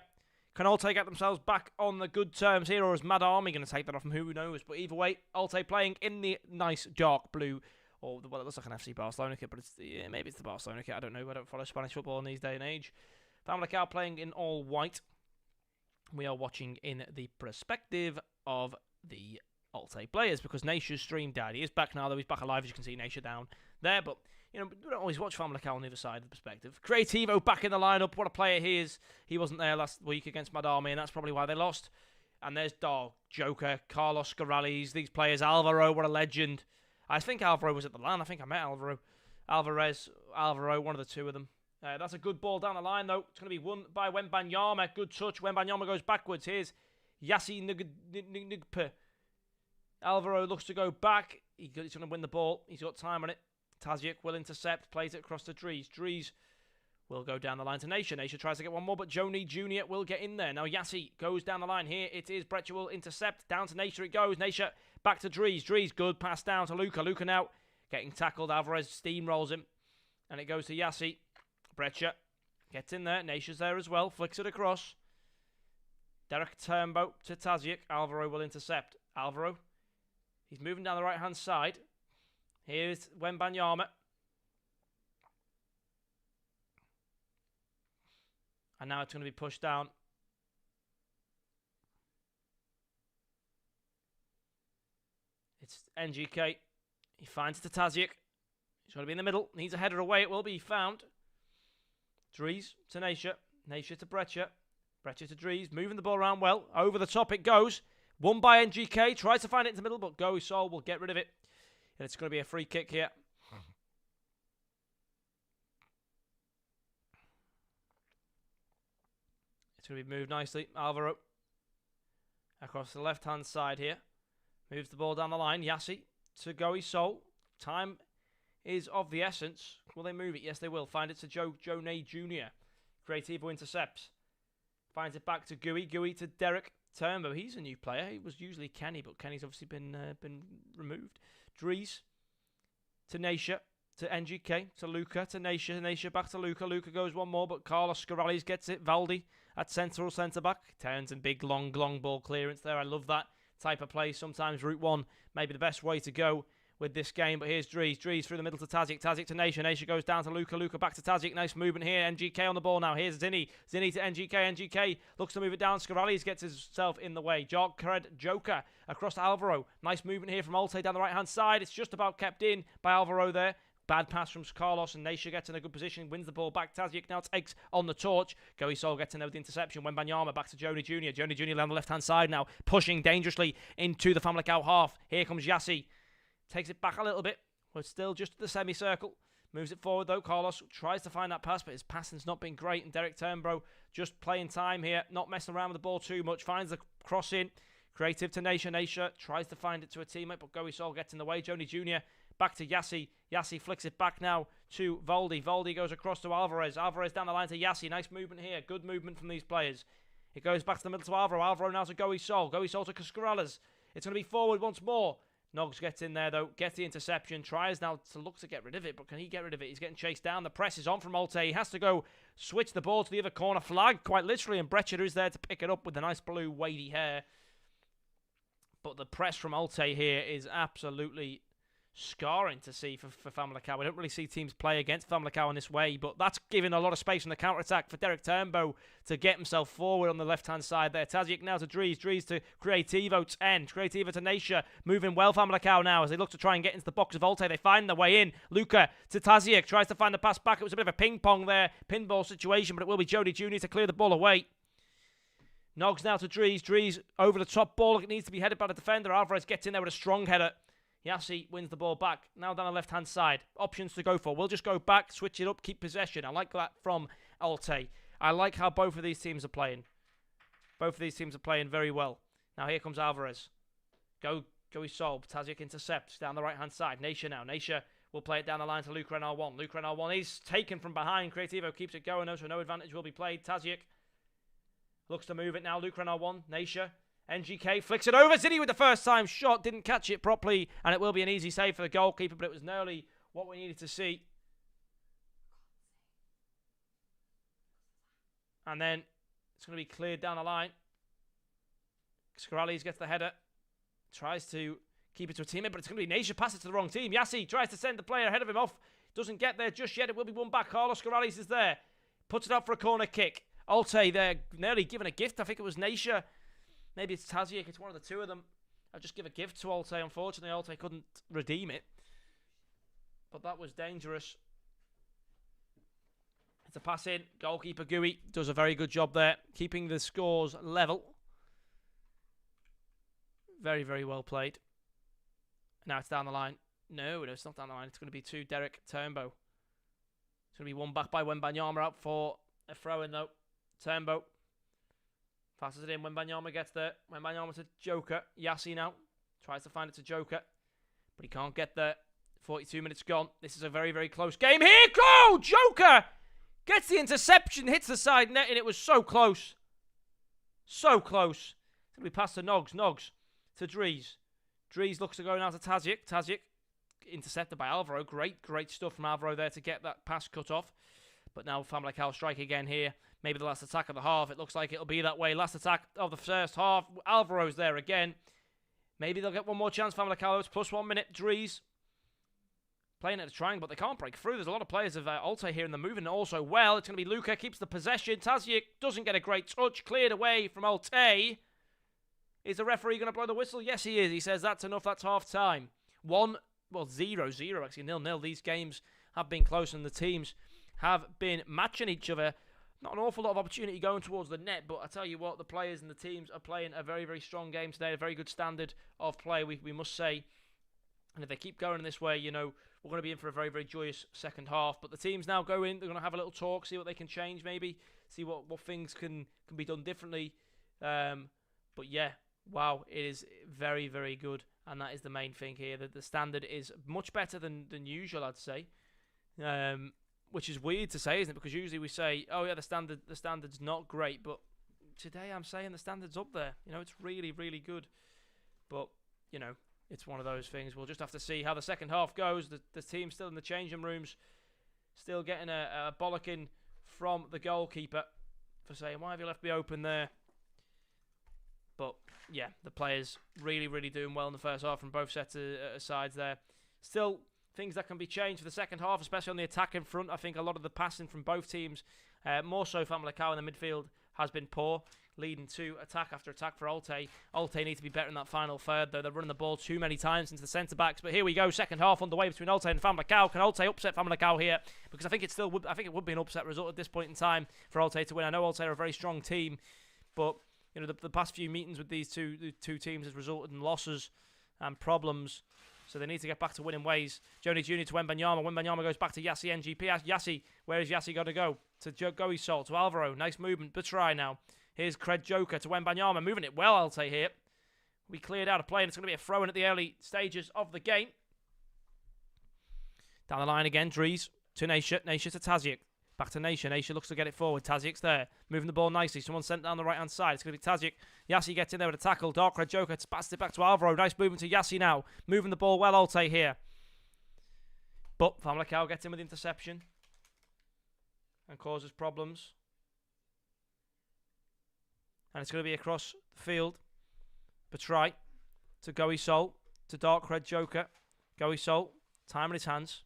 Can Alte get themselves back on the good terms here, or is Mad Army going to take that off from who knows? But either way, Alte playing in the nice dark blue. Or, well, it looks like an FC Barcelona kit, but maybe it's the Barcelona kit. I don't know. I don't follow Spanish football in these day and age. Famalicão playing in all white. We are watching in the perspective of the Alte players because Naisha's stream died. He is back now, though. He's back alive, as you can see. Naisha down there, but we don't always watch Famalicão on the other side of the perspective. Creativo back in the lineup. What a player he is. He wasn't there last week against Mad Army, and that's probably why they lost. And there's Dog, Joker, Carlos Scarales, these players. Alvaro, what a legend. I think Alvaro was at the LAN. I think I met Alvaro. Alvaro, one of the two of them. That's a good ball down the line, though. It's going to be won by Wembanyama. Good touch. Wembanyama goes backwards. Here's Yassi Ngpe. Alvaro looks to go back. He's going to win the ball. He's got time on it. Tazic will intercept. Plays it across to Dries. Dries will go down the line to Naisha. Naisha tries to get one more, but Joni Jr. will get in there. Now Yassi goes down the line here. It is Brecha will intercept. Down to Naisha it goes. Naisha back to Dries. Dries, good pass down to Luca. Luca now getting tackled. Alvarez steamrolls him. And it goes to Yassi. Brecha gets in there. Naisha's there as well. Flicks it across. Derek Turnbow to Tazic. Alvaro will intercept. Alvaro. He's moving down the right-hand side. Here's Wembanyama. And now it's going to be pushed down. It's NGK. He finds it to Tazic. He's got to be in the middle. Needs a header away. It will be found. Dries to Naisha. Naisha to Brecha. Brecha to Dries. Moving the ball around well. Over the top it goes. Won by NGK. Tries to find it in the middle, but Go Sol will get rid of it. And it's going to be a free kick here. It's going to be moved nicely. Alvaro across the left-hand side here. Moves the ball down the line. Yassi to Go Sol. Time is of the essence. Will they move it? Yes, they will. Find it to Jonay Jr. Creativo intercepts. Finds it back to Gui. Gui to Derek Turnbow. He's a new player. He was usually Kenny, but Kenny's obviously been removed. Dries to Naisha. To NGK. To Luca. To Naisha. Naisha back to Luca. Luca goes one more, but Carlos Scarales gets it. Valdi at centre-back. Turns and big, long ball clearance there. I love that type of play. Sometimes Route 1 may be the best way to go with this game, but here's Dries. Dries through the middle to Tazic. Tazic to Naisha. Naisha goes down to Luca. Luca back to Tazic. Nice movement here. NGK on the ball now. Here's Zinni. Zinni to NGK. NGK looks to move it down. Scarales gets himself in the way. Joker across to Alvaro. Nice movement here from Alte down the right-hand side. It's just about kept in by Alvaro there. Bad pass from Carlos, and Naisha gets in a good position, wins the ball back. Tazic now takes on the torch. Goey Sol gets in there with the interception. Wembanyama back to Joni Jr. Joni Jr. on the left-hand side now, pushing dangerously into the Famalicão half. Here comes Yassi. Takes it back a little bit. We're still just at the semicircle. Moves it forward, though. Carlos tries to find that pass, but his passing's not been great. And Derek Turnbow just playing time here, not messing around with the ball too much. Finds the cross in. Creative to Naisha. Naisha tries to find it to a teammate, but Goey Sol gets in the way. Joni Jr. back to Yassi. Yassi flicks it back now to Valdi. Valdi goes across to Alvarez. Alvarez down the line to Yassi. Nice movement here. Good movement from these players. It goes back to the middle to Alvaro. Alvaro now to Goey Sol. Goey Sol to Cascarales. It's going to be forward once more. Noggs gets in there, though. Gets the interception. Tries now to look to get rid of it, but can he get rid of it? He's getting chased down. The press is on from Alte. He has to go switch the ball to the other corner. Flag, quite literally, and Brecha is there to pick it up with the nice blue wavy hair. But the press from Alte here is absolutely scarring to see for Famalicão. We don't really see teams play against Famalicão in this way, but that's giving a lot of space on the counter-attack for Derek Turnbow to get himself forward on the left-hand side there. Tazic now to Dries. Dries to Creativo to end. Creativo to Naisha. Moving well Famalicão now as they look to try and get into the box of Alte. They find their way in. Luca to Tazic. Tries to find the pass back. It was a bit of a ping-pong there. Pinball situation, but it will be Joni Jr. to clear the ball away. Noggs now to Dries. Dries over the top ball. It needs to be headed by the defender. Alvarez gets in there with a strong header. Yassi wins the ball back. Now down the left-hand side. Options to go for. We'll just go back, switch it up, keep possession. I like that from Alte. I like how both of these teams are playing. Both of these teams are playing very well. Now here comes Alvarez. Go Sol. Tazic intercepts down the right-hand side. Nasha now. Nasha will play it down the line to Luke Renard 1. Luke Renard 1 is taken from behind. Creativo keeps it going, so no advantage will be played. Tazic looks to move it now. Luke Renard 1. Nasha. NGK flicks it over. Ziddy with the first time shot. Didn't catch it properly, and it will be an easy save for the goalkeeper, but it was nearly what we needed to see. And then it's going to be cleared down the line. Scorales gets the header. Tries to keep it to a teammate, but it's going to be Nasha. Passes to the wrong team. Yassi tries to send the player ahead of him off. Doesn't get there just yet. It will be won back. Carlos Scorales is there. Puts it up for a corner kick. Alte there, nearly given a gift. I think it was Nasha. Maybe it's Tazic. It's one of the two of them. I'll just give a gift to Alte. Unfortunately, Alte couldn't redeem it. But that was dangerous. It's a pass in. Goalkeeper Gui does a very good job there, keeping the scores level. Very, very well played. Now it's down the line. No, it's not down the line. It's going to be to Derek Turnbow. It's going to be won back by Wembanyama out for a throw-in, though. Turnbow passes it in. Wembanyama gets there. Wembanyama to Joker. Yassi now tries to find it to Joker, but he can't get there. 42 minutes gone. This is a very, very close game. Here go! Joker gets the interception, hits the side net, and it was so close. So close. It's going to be passed to Noggs. Noggs to Dries. Dries looks to go now to Tazic. Tazic intercepted by Alvaro. Great stuff from Alvaro there to get that pass cut off. But now Famalicão strike again here. Maybe the last attack of the half. It looks like it'll be that way. Last attack of the first half. Alvaro's there again. Maybe they'll get one more chance. Famalicão, it's plus 1 minute. Dries playing at the triangle, but they can't break through. There's a lot of players of Alte here, and they're moving also well. It's going to be Luca, keeps the possession. Tazic doesn't get a great touch. Cleared away from Alte. Is the referee going to blow the whistle? Yes, he is. He says that's enough. That's half-time. 0-0, actually, 0-0. These games have been close, and the teams have been matching each other. Not an awful lot of opportunity going towards the net, but I tell you what, the players and the teams are playing a very, very strong game today. A very good standard of play, we must say. And if they keep going this way, you know, we're going to be in for a very, very joyous second half. But the teams now go in. They're going to have a little talk, see what they can change maybe, see what things can be done differently. But yeah, wow, it is very, very good. And that is the main thing here. That the standard is much better than usual, I'd say. Which is weird to say, isn't it? Because usually we say, oh yeah, the standard's not great. But today I'm saying the standard's up there. You know, it's really, really good. But, you know, it's one of those things. We'll just have to see how the second half goes. The team's still in the changing rooms. Still getting a bollocking from the goalkeeper for saying, why have you left me open there? But, yeah, the players really, really doing well in the first half from both sets of sides there. Still things that can be changed for the second half, especially on the attack in front. I think a lot of the passing from both teams, more so Famalicão in the midfield, has been poor, leading to attack after attack for Alte. Alte need to be better in that final third, though. They're running the ball too many times into the centre-backs. But here we go, second half underway between Alte and Famalicão. Can Alte upset Famalicão here? Because I think it would be an upset result at this point in time for Alte to win. I know Alte are a very strong team, but you know the past few meetings with these two teams has resulted in losses and problems. So they need to get back to winning ways. Joni Jr. to Wembanyama. Wembanyama goes back to Yassi NGP. Yassi, where has Yassi got to go? To Goey Sol, to Alvaro. Nice movement. Batray now. Here's Cred Joker to Wembanyama. Moving it well, I'll say here. We cleared out of play, and it's going to be a throw-in at the early stages of the game. Down the line again, Dries to Nasha. Nasha to Tazic. Back to Nasha. Nasha looks to get it forward. Tazic's there. Moving the ball nicely. Someone sent down the right-hand side. It's going to be Tazic. Yassi gets in there with a tackle. Dark Red Joker passed it back to Alvaro. Nice movement to Yassi now. Moving the ball well, Alte here. But Famalicão gets in with interception. And causes problems. And it's going to be across the field. Batray to Goey Sol. To Dark Red Joker. Goey Sol. Time in his hands.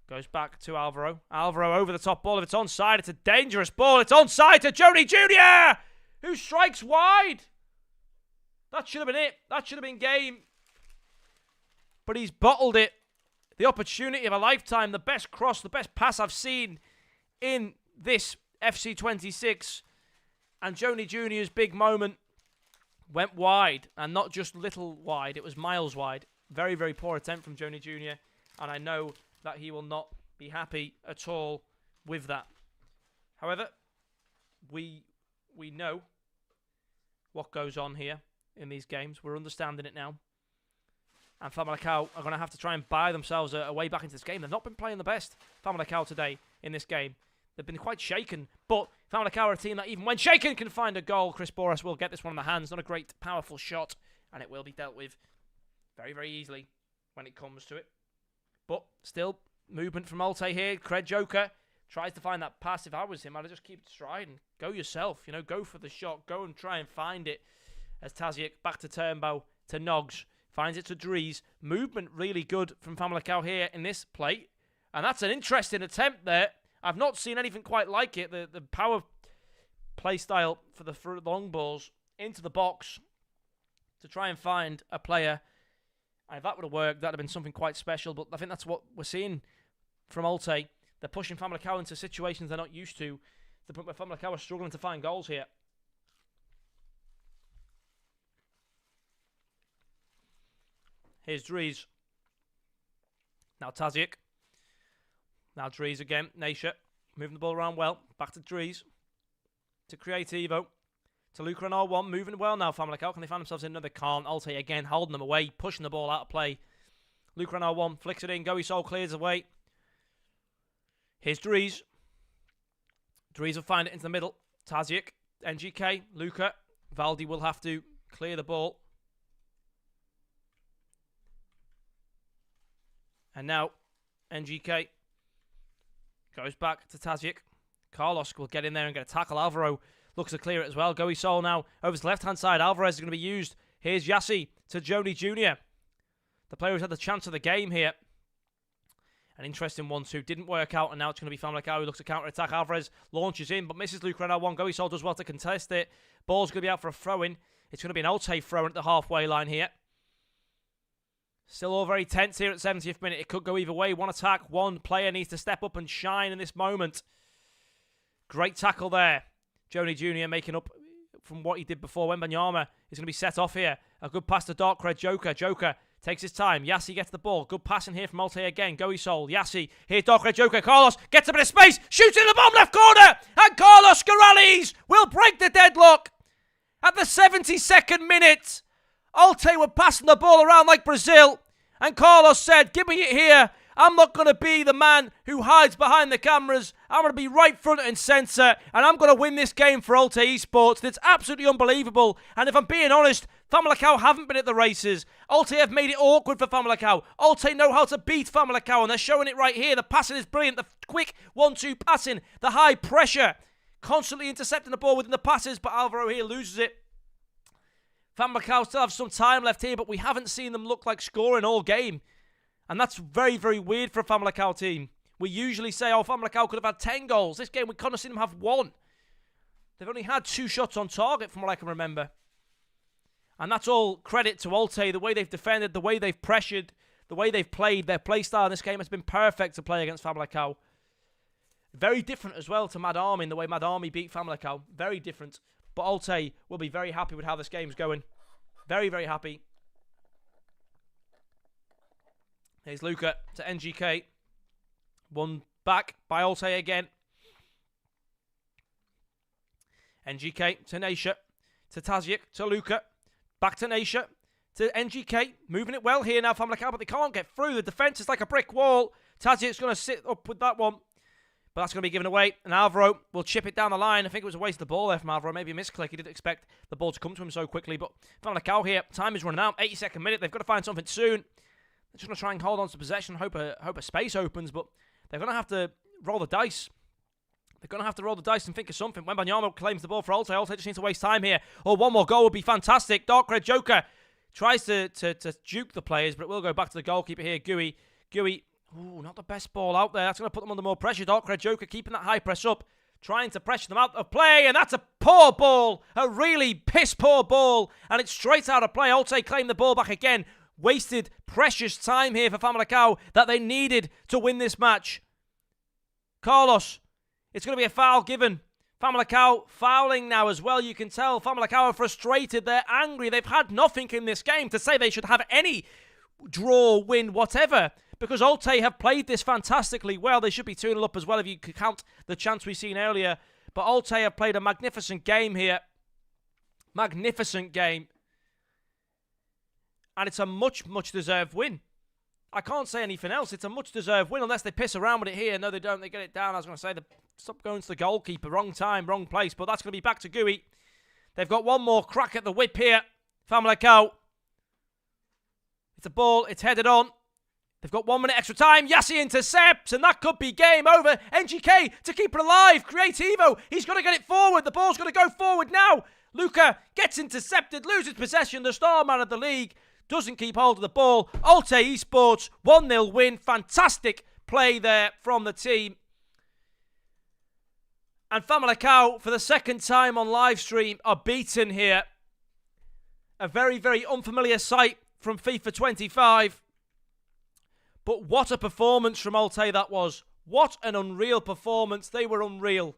Goes back to Alvaro. Alvaro over the top ball. If it's onside, it's a dangerous ball. It's onside to Joni Jr., who strikes wide. That should have been it. That should have been game. But he's bottled it. The opportunity of a lifetime. The best cross, the best pass I've seen in this FC26. And Joni Jr.'s big moment went wide. And not just little wide. It was miles wide. Very, very poor attempt from Joni Jr. And I know that he will not be happy at all with that. However, we know what goes on here in these games. We're understanding it now. And Famalicão are going to have to try and buy themselves a way back into this game. They've not been playing the best, Famalicão, today in this game. They've been quite shaken. But Famalicão are a team that even when shaken can find a goal. Chris Boras will get this one in the hands. Not a great, powerful shot. And it will be dealt with very, very easily when it comes to it. But still, movement from Alte here. Cred Joker tries to find that pass. If I was him, I'd just keep striding. Go yourself. You know, go for the shot. Go and try and find it. As Tazic back to Turnbow to Noggs. Finds it to Dries. Movement really good from Famalicão here in this play. And that's an interesting attempt there. I've not seen anything quite like it. The power play style for the long balls into the box to try and find a player. And if that would have worked, that would have been something quite special. But I think that's what we're seeing from Alte. They're pushing Famalicão into situations they're not used to the point where Famalicão are struggling to find goals here. Here's Dries. Now Tazic. Now Dries again. Naisha. Moving the ball around well. Back to Dries. To Creativo. To Luca and R1. Moving well now, Famalicão. Can they find themselves in? No, they can't. Alte again holding them away. Pushing the ball out of play. Luca and R1 flicks it in. Goey Sol clears away. Here's Dries. Dries will find it into the middle. Tazic. NGK. Luca. Valdi will have to clear the ball. And now, NGK goes back to Tazic. Carlos will get in there and get a tackle. Alvaro looks to clear it as well. Goey Sol now over to the left-hand side. Alvarez is going to be used. Here's Yassi to Joni Jr. The player who's had the chance of the game here. An interesting 1-2. Didn't work out, and now it's going to be Famalicão who looks to counter-attack. Alvarez launches in, but misses Luca and R1. Goey Sol does well to contest it. Ball's going to be out for a throw-in. It's going to be an Alte throw-in at the halfway line here. Still all very tense here at the 70th minute. It could go either way. One attack, one player needs to step up and shine in this moment. Great tackle there. Joni Jr. making up from what he did before. Wembanyama is going to be set off here. A good pass to Dark Red Joker. Joker takes his time. Yassi gets the ball. Good passing here from Alte again. Goey Sol. Yassi. Here's Dark Red Joker. Carlos gets a bit of space. Shoots in the bottom left corner. And Carlos Corrales will break the deadlock at the 72nd minute. Alte were passing the ball around like Brazil. And Carlos said, give me it here. I'm not going to be the man who hides behind the cameras. I'm going to be right front and centre. And I'm going to win this game for Alte Esports. It's absolutely unbelievable. And if I'm being honest, Famalicão haven't been at the races. Alte have made it awkward for Famalicão. Alte know how to beat Famalicão. And they're showing it right here. The passing is brilliant. The quick 1-2 passing. The high pressure. Constantly intercepting the ball within the passes. But Alvaro here loses it. Famalicão still have some time left here, but we haven't seen them look like scoring all game. And that's very, very weird for a Famalicão team. We usually say, oh, Famalicão could have had 10 goals. This game, we kind of seen them have 1. They've only had 2 shots on target from what I can remember. And that's all credit to Alte. The way they've defended, the way they've pressured, the way they've played. Their play style in this game has been perfect to play against Famalicão. Very different as well to Mad Army in the way Mad Army beat Famalicão. Very different. But Alte will be very happy with how this game's going. Very, very happy. Here's Luca to NGK. One back by Alte again. NGK to Naisha. To Tazic. To Luca. Back to Naisha. To NGK. Moving it well here now, Famalicão, but they can't get through. The defence is like a brick wall. Tazic's going to sit up with that one. But that's going to be given away. And Alvaro will chip it down the line. I think it was a waste of the ball there from Alvaro. Maybe a misclick. He didn't expect the ball to come to him so quickly. But Famalicão here. Time is running out. 82nd minute. They've got to find something soon. They're just going to try and hold on to possession. Hope a space opens. But they're going to have to roll the dice. They're going to have to roll the dice and think of something. Wembanyama claims the ball for Alte. Alte just needs to waste time here. Or one more goal would be fantastic. Dark Red Joker tries to juke the players. But it will go back to the goalkeeper here. Goey. Ooh, not the best ball out there. That's going to put them under more pressure. Dark Red Joker keeping that high press up. Trying to pressure them out of play. And that's a poor ball. A really piss-poor ball. And it's straight out of play. Alte claimed the ball back again. Wasted precious time here for Famalicão that they needed to win this match. Carlos. It's going to be a foul given. Famalicão fouling now as well. You can tell Famalicão are frustrated. They're angry. They've had nothing in this game to say they should have any draw, win, whatever. Because Olte have played this fantastically well. They should be 2-0 up as well if you could count the chance we've seen earlier. But Olte have played a magnificent game here. Magnificent game. And it's a much, much deserved win. I can't say anything else. It's a much deserved win unless they piss around with it here. No, they don't. They get it down. I was going to say, stop going to the goalkeeper. Wrong time, wrong place. But that's going to be back to Gui. They've got one more crack at the whip here. Famalicão. It's a ball. It's headed on. They've got 1 minute extra time. Yassi intercepts, and that could be game over. NGK to keep it alive. Creativo. He's got to get it forward. The ball's going to go forward now. Luca gets intercepted, loses possession. The star man of the league doesn't keep hold of the ball. Olte Esports, 1-0 win. Fantastic play there from the team. And Famalicão, for the second time on live stream, are beaten here. A very, very unfamiliar sight from FIFA 25. But what a performance from Olte that was. What an unreal performance. They were unreal.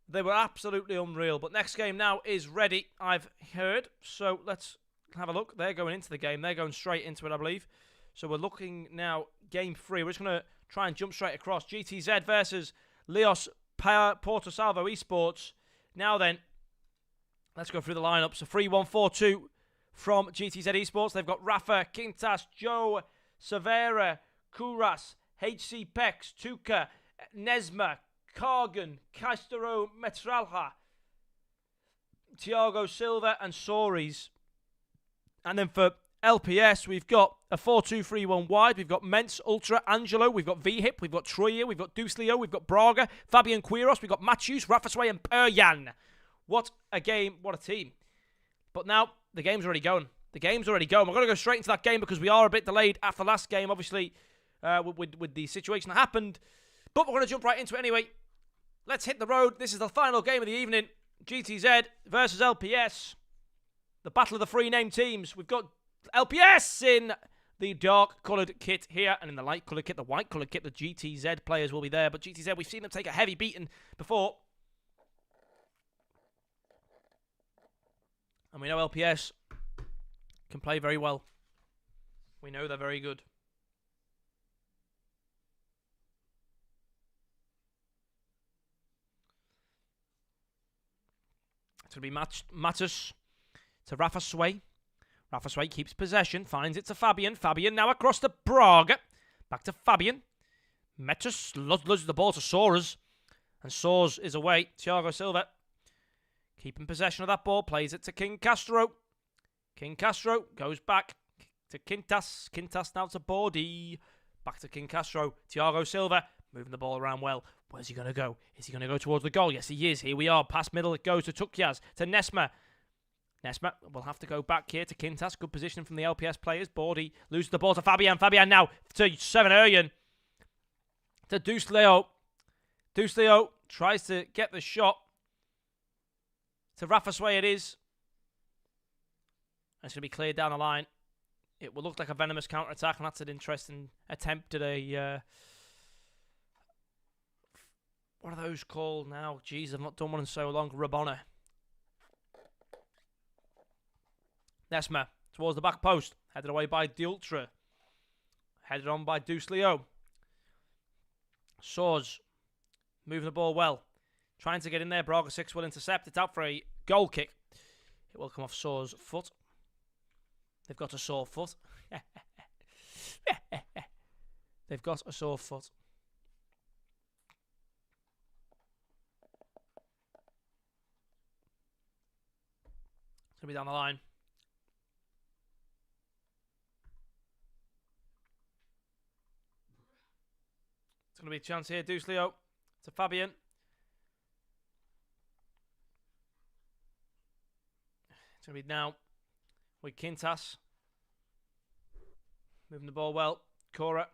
They were absolutely unreal. But next game now is ready, I've heard. So let's have a look. They're going into the game. They're going straight into it, I believe. So we're looking now, game 3. We're just going to try and jump straight across. GTZ versus Leos Porto Salvo Esports. Now then, let's go through the lineup. So 3-1-4-2 from GTZ Esports. They've got Rafa, Quintas, Joe, Severa, Kuras, HC Pex, Tuca, Nesma, Kargan, Castro, Metralha, Thiago Silva, and Soares. And then for LPS, we've got a 4-2-3-1 wide. We've got Mentz, Ultra, Angelo. We've got V-Hip. We've got Troyer. We've got Dusleo. We've got Braga, Fabian Quiros. We've got Matthews, Rafa Sway, and Peryan. What a game. What a team. But now, the game's already going. The game's already going. We're going to go straight into that game because we are a bit delayed after last game, obviously, with the situation that happened. But we're going to jump right into it anyway. Let's hit the road. This is the final game of the evening. GTZ versus LPS. The battle of the three named teams. We've got LPS in the dark-coloured kit here, and in the light-coloured kit, the white-coloured kit, the GTZ players will be there. But GTZ, we've seen them take a heavy beating before. And we know LPS can play very well. We know they're very good. It's going to be Mattus to Rafa Sway. Rafa Sway keeps possession, finds it to Fabian. Fabian now across to Braga. Back to Fabian. Mattus loses the ball to Soares. And Soares is away. Thiago Silva keeping possession of that ball. Plays it to King Castro. King Castro goes back to Quintas. Quintas now to Bordi. Back to King Castro. Thiago Silva moving the ball around well. Where's he going to go? Is he going to go towards the goal? Yes, he is. Here we are. Past middle it goes to Tukyaz. To Nesma. Nesma will have to go back here to Quintas. Good position from the LPS players. Bordi loses the ball to Fabian. Fabian now to Seven Eryan. To Dusleo. Dusleo tries to get the shot. To Rafa Sway it is. It's going to be cleared down the line. It will look like a venomous counter-attack, and that's an interesting attempt at a... what are those called now? Jeez, I've not done one in so long. Rabona. Nesma towards the back post. Headed away by the Ultra. Headed on by Dusleo. Soares moving the ball well. Trying to get in there. Braga 6 will intercept. It's out for a goal kick. It will come off Soares' foot. They've got a sore foot. They've got a sore foot. It's going to be down the line. It's going to be a chance here. Dusleo to Fabian. It's going to be now with Quintas. Moving the ball well. Cora.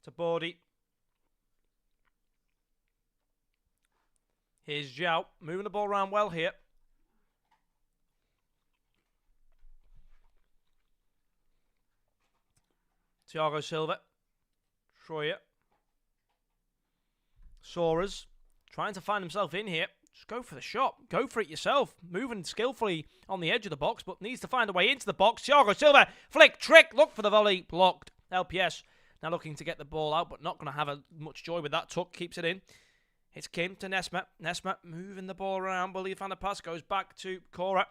To Bordi. Here's Zhao. Moving the ball around well here. Thiago Silva. Troyer. Soares. Trying to find himself in here. Just go for the shot. Go for it yourself. Moving skillfully on the edge of the box, but needs to find a way into the box. Thiago Silva, flick, trick, look for the volley, blocked. LPS now looking to get the ball out, but not going to have much joy with that. Tuck keeps it in. It's Kim to Nesma. Nesma moving the ball around. Will he find the pass? Goes back to Cora.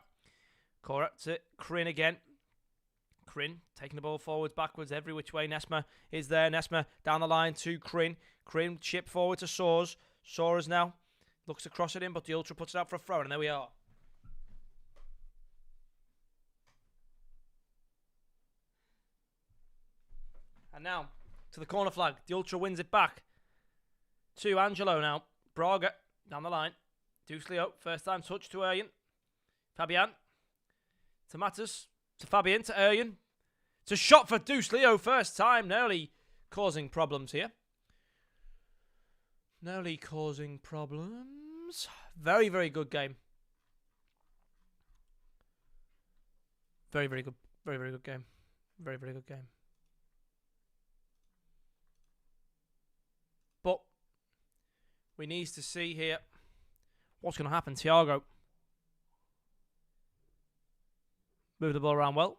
Cora to Crin again. Crin taking the ball forwards, backwards, every which way. Nesma is there. Nesma down the line to Crin. Crin chip forward to Soares. Soares now looks to cross it in, but the Ultra puts it out for a throw, and there we are. And now to the corner flag. The Ultra wins it back to Angelo now. Braga down the line. Deuce Leo, first time touch to Erjan. Fabian to Matus. To Fabian, to Erjan. It's a shot for Deuce Leo, first time. Nearly causing problems here. Nearly causing problems. Very, very good game. Very, very good. Very, very good game. Very, very good game. But we need to see here what's going to happen. Thiago move the ball around well.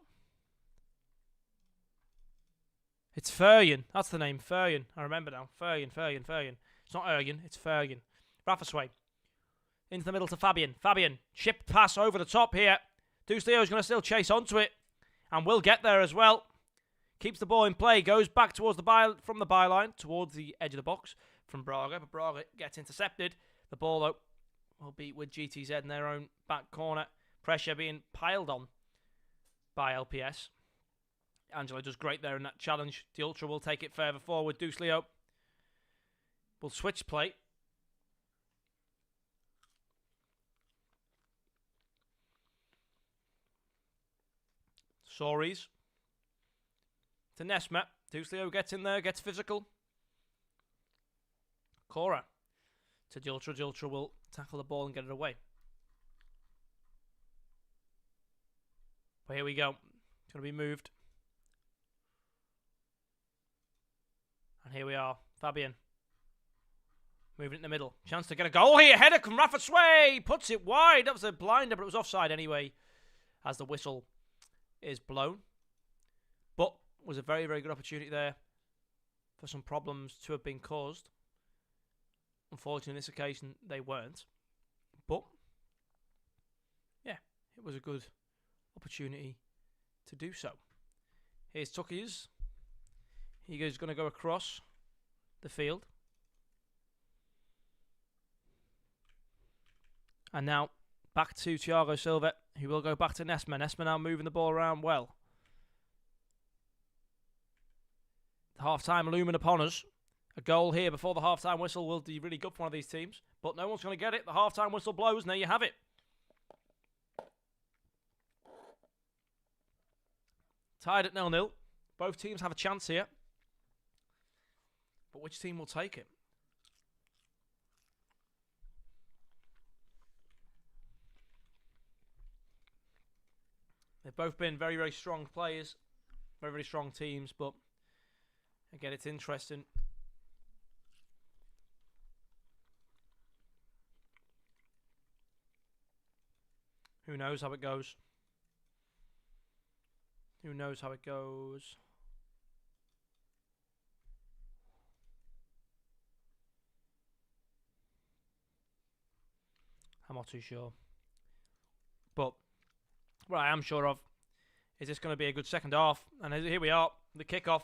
It's Ferjan. That's the name. Ferjan. I remember now. Ferjan. It's not Erjan. It's Ferjan. Rafa Sway. Into the middle to Fabian. Fabian. Chip pass over the top here. Deuce Leo is going to still chase onto it. And will get there as well. Keeps the ball in play. Goes back towards from the byline. Towards the edge of the box from Braga. But Braga gets intercepted. The ball, though, will be with GTZ in their own back corner. Pressure being piled on by LPS. Angelo does great there in that challenge. The Ultra will take it further forward. Deuce Leo will switch play. Soares to Nesma. Deuce Leo gets in there, gets physical. Cora to the Ultra. The Ultra will tackle the ball and get it away. But here we go. It's going to be moved. And here we are. Fabian. Moving in the middle. Chance to get a goal here. Header from Rafa Sway. Puts it wide. That was a blinder, but it was offside anyway. As the whistle is blown. But was a very, very good opportunity there for some problems to have been caused. Unfortunately, on this occasion, they weren't. But, yeah, it was a good opportunity to do so. Here's Tuckies. He's going to go across the field. And now back to Thiago Silva, who will go back to Nesma. Nesma now moving the ball around well. The half-time looming upon us. A goal here before the half-time whistle will be really good for one of these teams. But no one's going to get it. The half-time whistle blows, and there you have it. Tied at 0-0. Both teams have a chance here. But which team will take it? They've both been very, very strong players. Very, very strong teams. But again, it's interesting. Who knows how it goes? Who knows how it goes? I'm not too sure. But what I am sure of is this going to be a good second half. And here we are, the kickoff.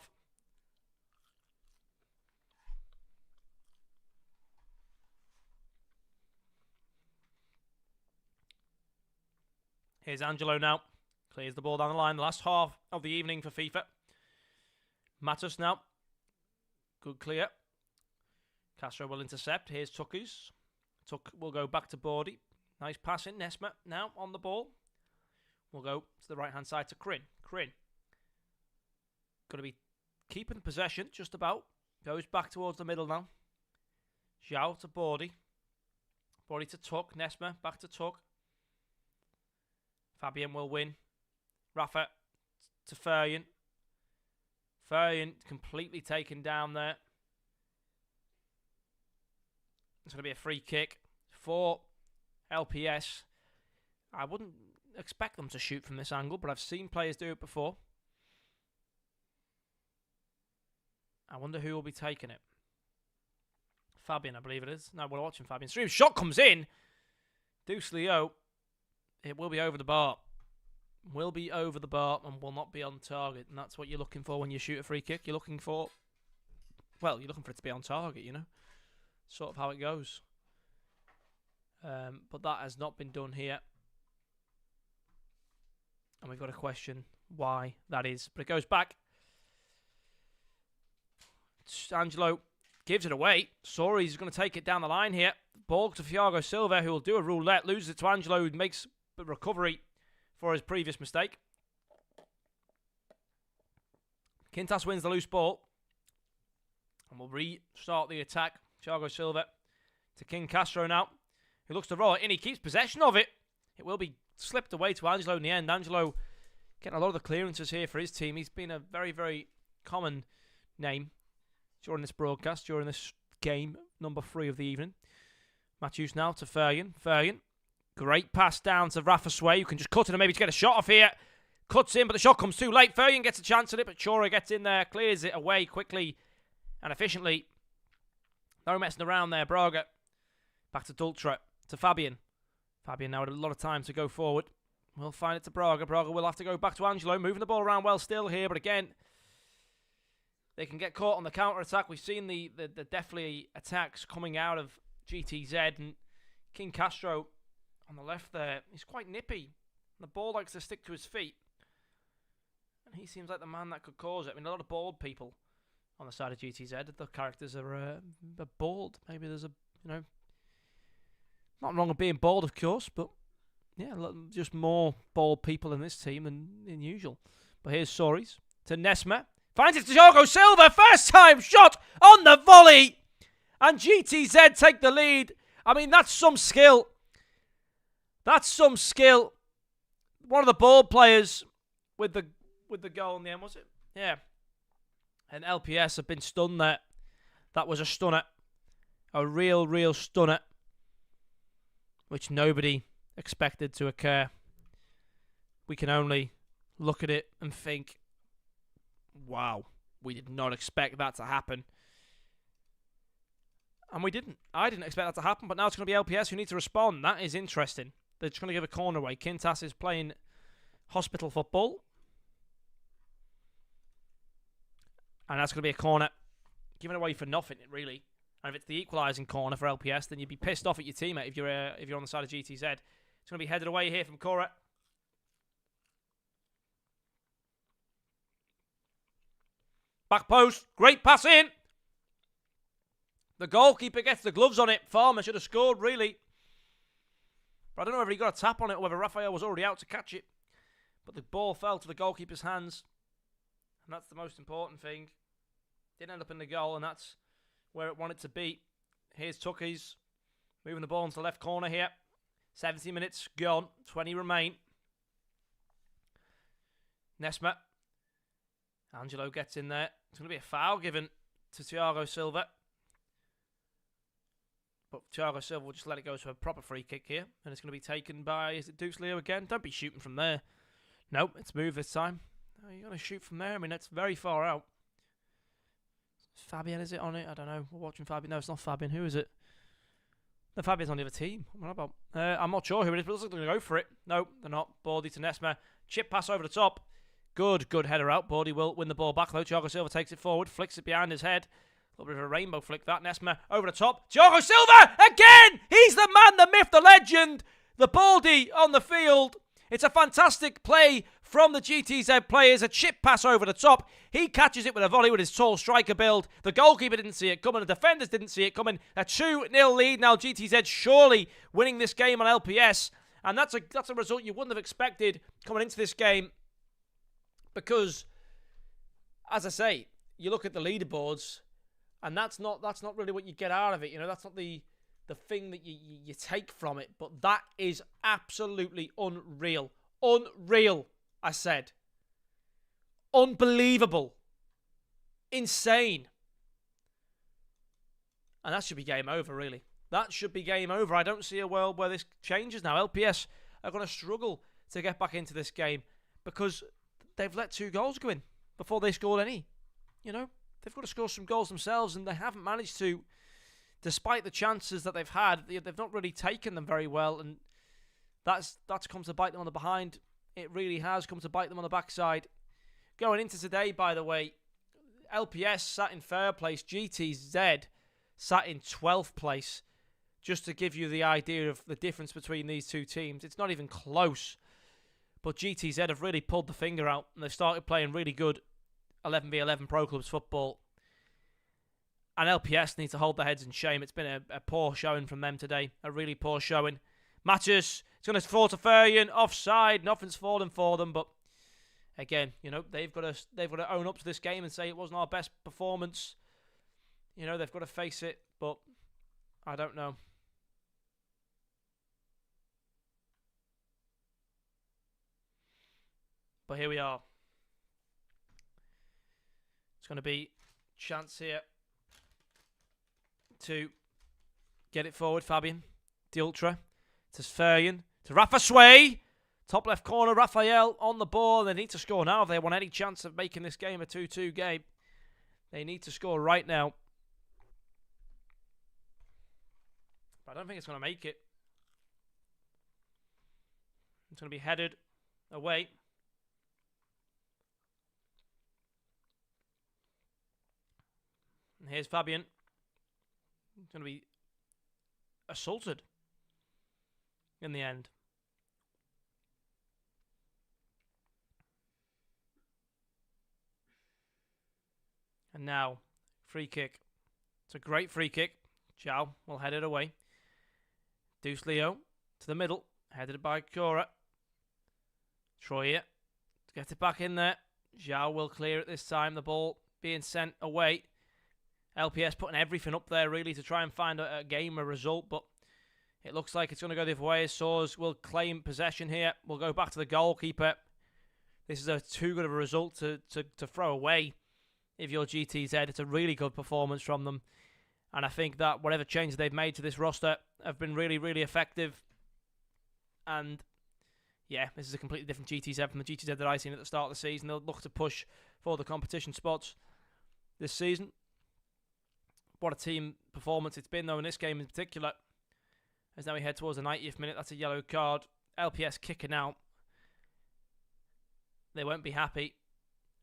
Here's Angelo now. Clears the ball down the line. The last half of the evening for FIFA. Matus now. Good clear. Castro will intercept. Here's Tuckies. Tuck will go back to Bordy. Nice pass in. Nesma now on the ball. We'll go to the right-hand side to Crin. Crin. Going to be keeping possession just about. Goes back towards the middle now. Zhao to Bordy. Bordy to Tuck. Nesma back to Tuck. Fabian will win. Rafa to Ferjan. Ferjan completely taken down there. It's going to be a free kick for LPS, I wouldn't expect them to shoot from this angle, but I've seen players do it before. I wonder who will be taking it. Fabian, I believe it is. No, we're watching Fabian stream. Shot comes in. Deuce Leo. It will be over the bar. Will be over the bar and will not be on target. And that's what you're looking for when you shoot a free kick. You're looking for... Well, you're looking for it to be on target, you know. Sort of how it goes. But that has not been done here. And we've got to question why that is. But it goes back. Angelo gives it away. Sori's going to take it down the line here. Ball to Thiago Silva, who will do a roulette. Loses it to Angelo, who makes the recovery for his previous mistake. Quintas wins the loose ball. And we'll restart the attack. Thiago Silva to King Castro now. He looks to roll it in. He keeps possession of it. It will be slipped away to Angelo in the end. Angelo getting a lot of the clearances here for his team. He's been a very, very common name during this broadcast, during this game, number 3 of the evening. Matthews now to Fergan. Fergan, great pass down to Rafa Sway, who can just cut it and maybe get a shot off here. Cuts in, but the shot comes too late. Fergan gets a chance at it, but Chora gets in there, clears it away quickly and efficiently. No messing around there, Braga. Back to Dutra, to Fabian. Fabian now had a lot of time to go forward. We'll find it to Braga. Braga will have to go back to Angelo, moving the ball around well still here, but again, they can get caught on the counter-attack. We've seen the definitely attacks coming out of GTZ, and King Castro on the left there, he's quite nippy. The ball likes to stick to his feet, and he seems like the man that could cause it. I mean, a lot of bald people on the side of GTZ. The characters are bald. Maybe there's a, not wrong with being bald, of course, but yeah, just more bald people in this team than usual. But here's Soris to Nesma. Finds it to Thiago Silva. First time shot on the volley. And GTZ take the lead. I mean, that's some skill. That's some skill. One of the ball players with the goal in the end, was it? Yeah. And LPS have been stunned there. That was a stunner. A real stunner. Which nobody expected to occur. We can only look at it and think, wow, we did not expect that to happen. And we didn't. I didn't expect that to happen, but now it's going to be LPS who need to respond. That is interesting. They're just going to give a corner away. Quintas is playing hospital football. And that's going to be a corner. Given away for nothing, really. And if it's the equalising corner for LPS, then you'd be pissed off at your teammate if you're on the side of GTZ. It's going to be headed away here from Cora. Back post. Great pass in. The goalkeeper gets the gloves on it. Farmer should have scored, really. But I don't know whether he got a tap on it or whether Raphael was already out to catch it. But the ball fell to the goalkeeper's hands. And that's the most important thing. Didn't end up in the goal, and that's where it wanted to be. Here's Tuckies. Moving the ball into the left corner here. 70 minutes gone. 20 remain. Nesma. Angelo gets in there. It's going to be a foul given to Thiago Silva. But Thiago Silva will just let it go to a proper free kick here. And it's going to be taken by, is it Deuce Leo again? Don't be shooting from there. Nope, it's moved this time. Oh, you're going to shoot from there? I mean, that's very far out. Fabian, is it on it? I don't know. We're watching Fabian. No, it's not Fabian. Who is it? No, Fabian's on the other team. What about? I'm not sure who it is, but it looks like they're going to go for it. No, they're not. Baldy to Nesma. Chip pass over the top. Good header out. Baldy will win the ball back though. Thiago Silva takes it forward, flicks it behind his head. A little bit of a rainbow flick that. Nesma over the top. Thiago Silva again! He's the man, the myth, the legend. The Baldy on the field. It's a fantastic play from the GTZ players. A chip pass over the top. He catches it with a volley with his tall striker build. The goalkeeper didn't see it coming. The defenders didn't see it coming. A 2-0 lead. Now GTZ surely winning this game on LPS. And that's a result you wouldn't have expected coming into this game. Because, as I say, you look at the leaderboards, and that's not really what you get out of it. You know, that's not the thing that you take from it. But that is absolutely unreal. Unreal, I said. Unbelievable. Insane. And that should be game over, really. that should be game over. I don't see a world where this changes now. LPS are going to struggle to get back into this game because they've let 2 goals go in before they scored any. You know, they've got to score some goals themselves, and they haven't managed to, despite the chances that they've had. They've not really taken them very well, and that's come to bite them on the behind. It really has come to bite them on the backside. Going into today, by the way, LPS sat in 3rd place, GTZ sat in 12th place, just to give you the idea of the difference between these 2 teams. It's not even close. But GTZ have really pulled the finger out, and they've started playing really good 11v11 pro clubs football. And LPS need to hold their heads in shame. It's been a poor showing from them today, a really poor showing. Matches, it's going to fall to Furian, offside, nothing's fallen for them, but again, you know, they've got to own up to this game and say it wasn't our best performance. You know, they've got to face it, but I don't know. But here we are. It's going to be chance here to get it forward. Fabian, the ultra, to Furian, to Rafa Sway. Top left corner, Raphael on the ball. They need to score now if they want any chance of making this game a 2-2 game. They need to score right now. But I don't think it's going to make it. It's going to be headed away. And here's Fabian. He's going to be assaulted in the end. And now, free kick. It's a great free kick. Zhao will head it away. Deuce Leo to the middle. Headed by Cora. Troyer to get it back in there. Zhao will clear it this time. The ball being sent away. LPS putting everything up there really to try and find a game, a result. But it looks like it's going to go the other way. Soars will claim possession here. We'll go back to the goalkeeper. This is too good of a result to throw away. If you're GTZ, it's a really good performance from them. And I think that whatever changes they've made to this roster have been really, really effective. And yeah, this is a completely different GTZ from the GTZ that I seen at the start of the season. They'll look to push for the competition spots this season. What a team performance it's been, though, in this game in particular. As now we head towards the 90th minute, that's a yellow card. LPS kicking out. They won't be happy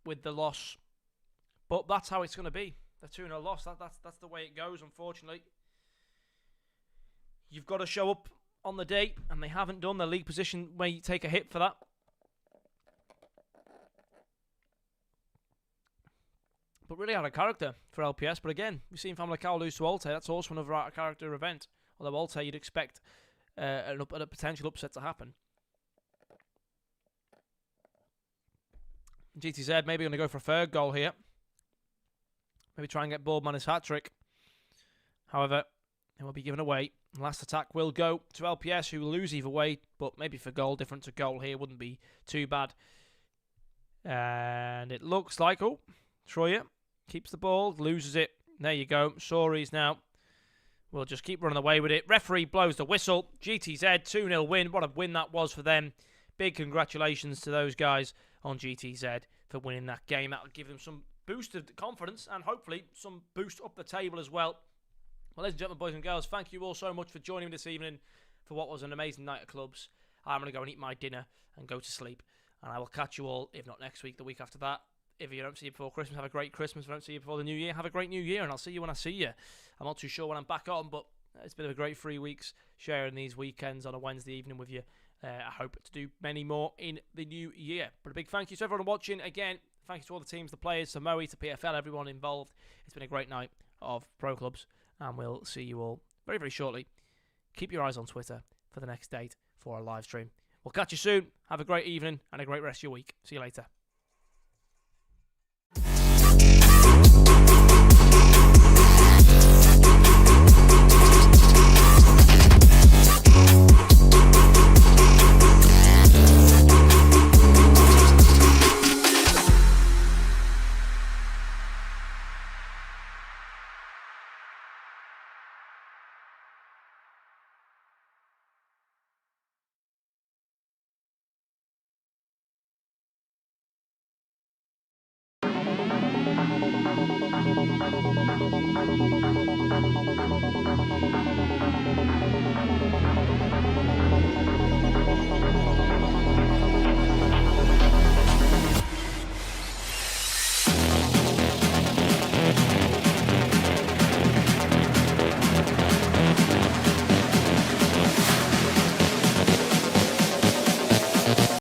with the loss. But that's how it's going to be. The 2-0 loss, that's the way it goes, unfortunately. You've got to show up on the day, and they haven't done. Their league position may take a hit for that. But really out of character for LPS. But again, we've seen Famalicão lose to Altair. That's also another out of character event. Although Altair, you'd expect a potential upset to happen. GTZ maybe going to go for a 3rd goal here. Maybe try and get Boardman his hat-trick. However, it will be given away. Last attack will go to LPS, who will lose either way, but maybe for goal, difference of goal here wouldn't be too bad. And it looks like, oh, Troyer keeps the ball, loses it. There you go. Soaries now will just keep running away with it. Referee blows the whistle. GTZ 2-0 win. What a win that was for them. Big congratulations to those guys on GTZ for winning that game. That will give them some boost of confidence and hopefully some boost up the table as well. Well, ladies and gentlemen, boys and girls, thank you all so much for joining me this evening for what was an amazing night of clubs. I'm going to go and eat my dinner and go to sleep. And I will catch you all, if not next week, the week after that. If you don't see you before Christmas, have a great Christmas. If I don't see you before the New Year, have a great New Year. And I'll see you when I see you. I'm not too sure when I'm back on, but it's been a great 3 weeks sharing these weekends on a Wednesday evening with you. I hope to do many more in the new year. But a big thank you to everyone watching. Again, thank you to all the teams, the players, to Moe, to PFL, everyone involved. It's been a great night of Pro Clubs, and we'll see you all very, very shortly. Keep your eyes on Twitter for the next date for our live stream. We'll catch you soon. Have a great evening and a great rest of your week. See you later.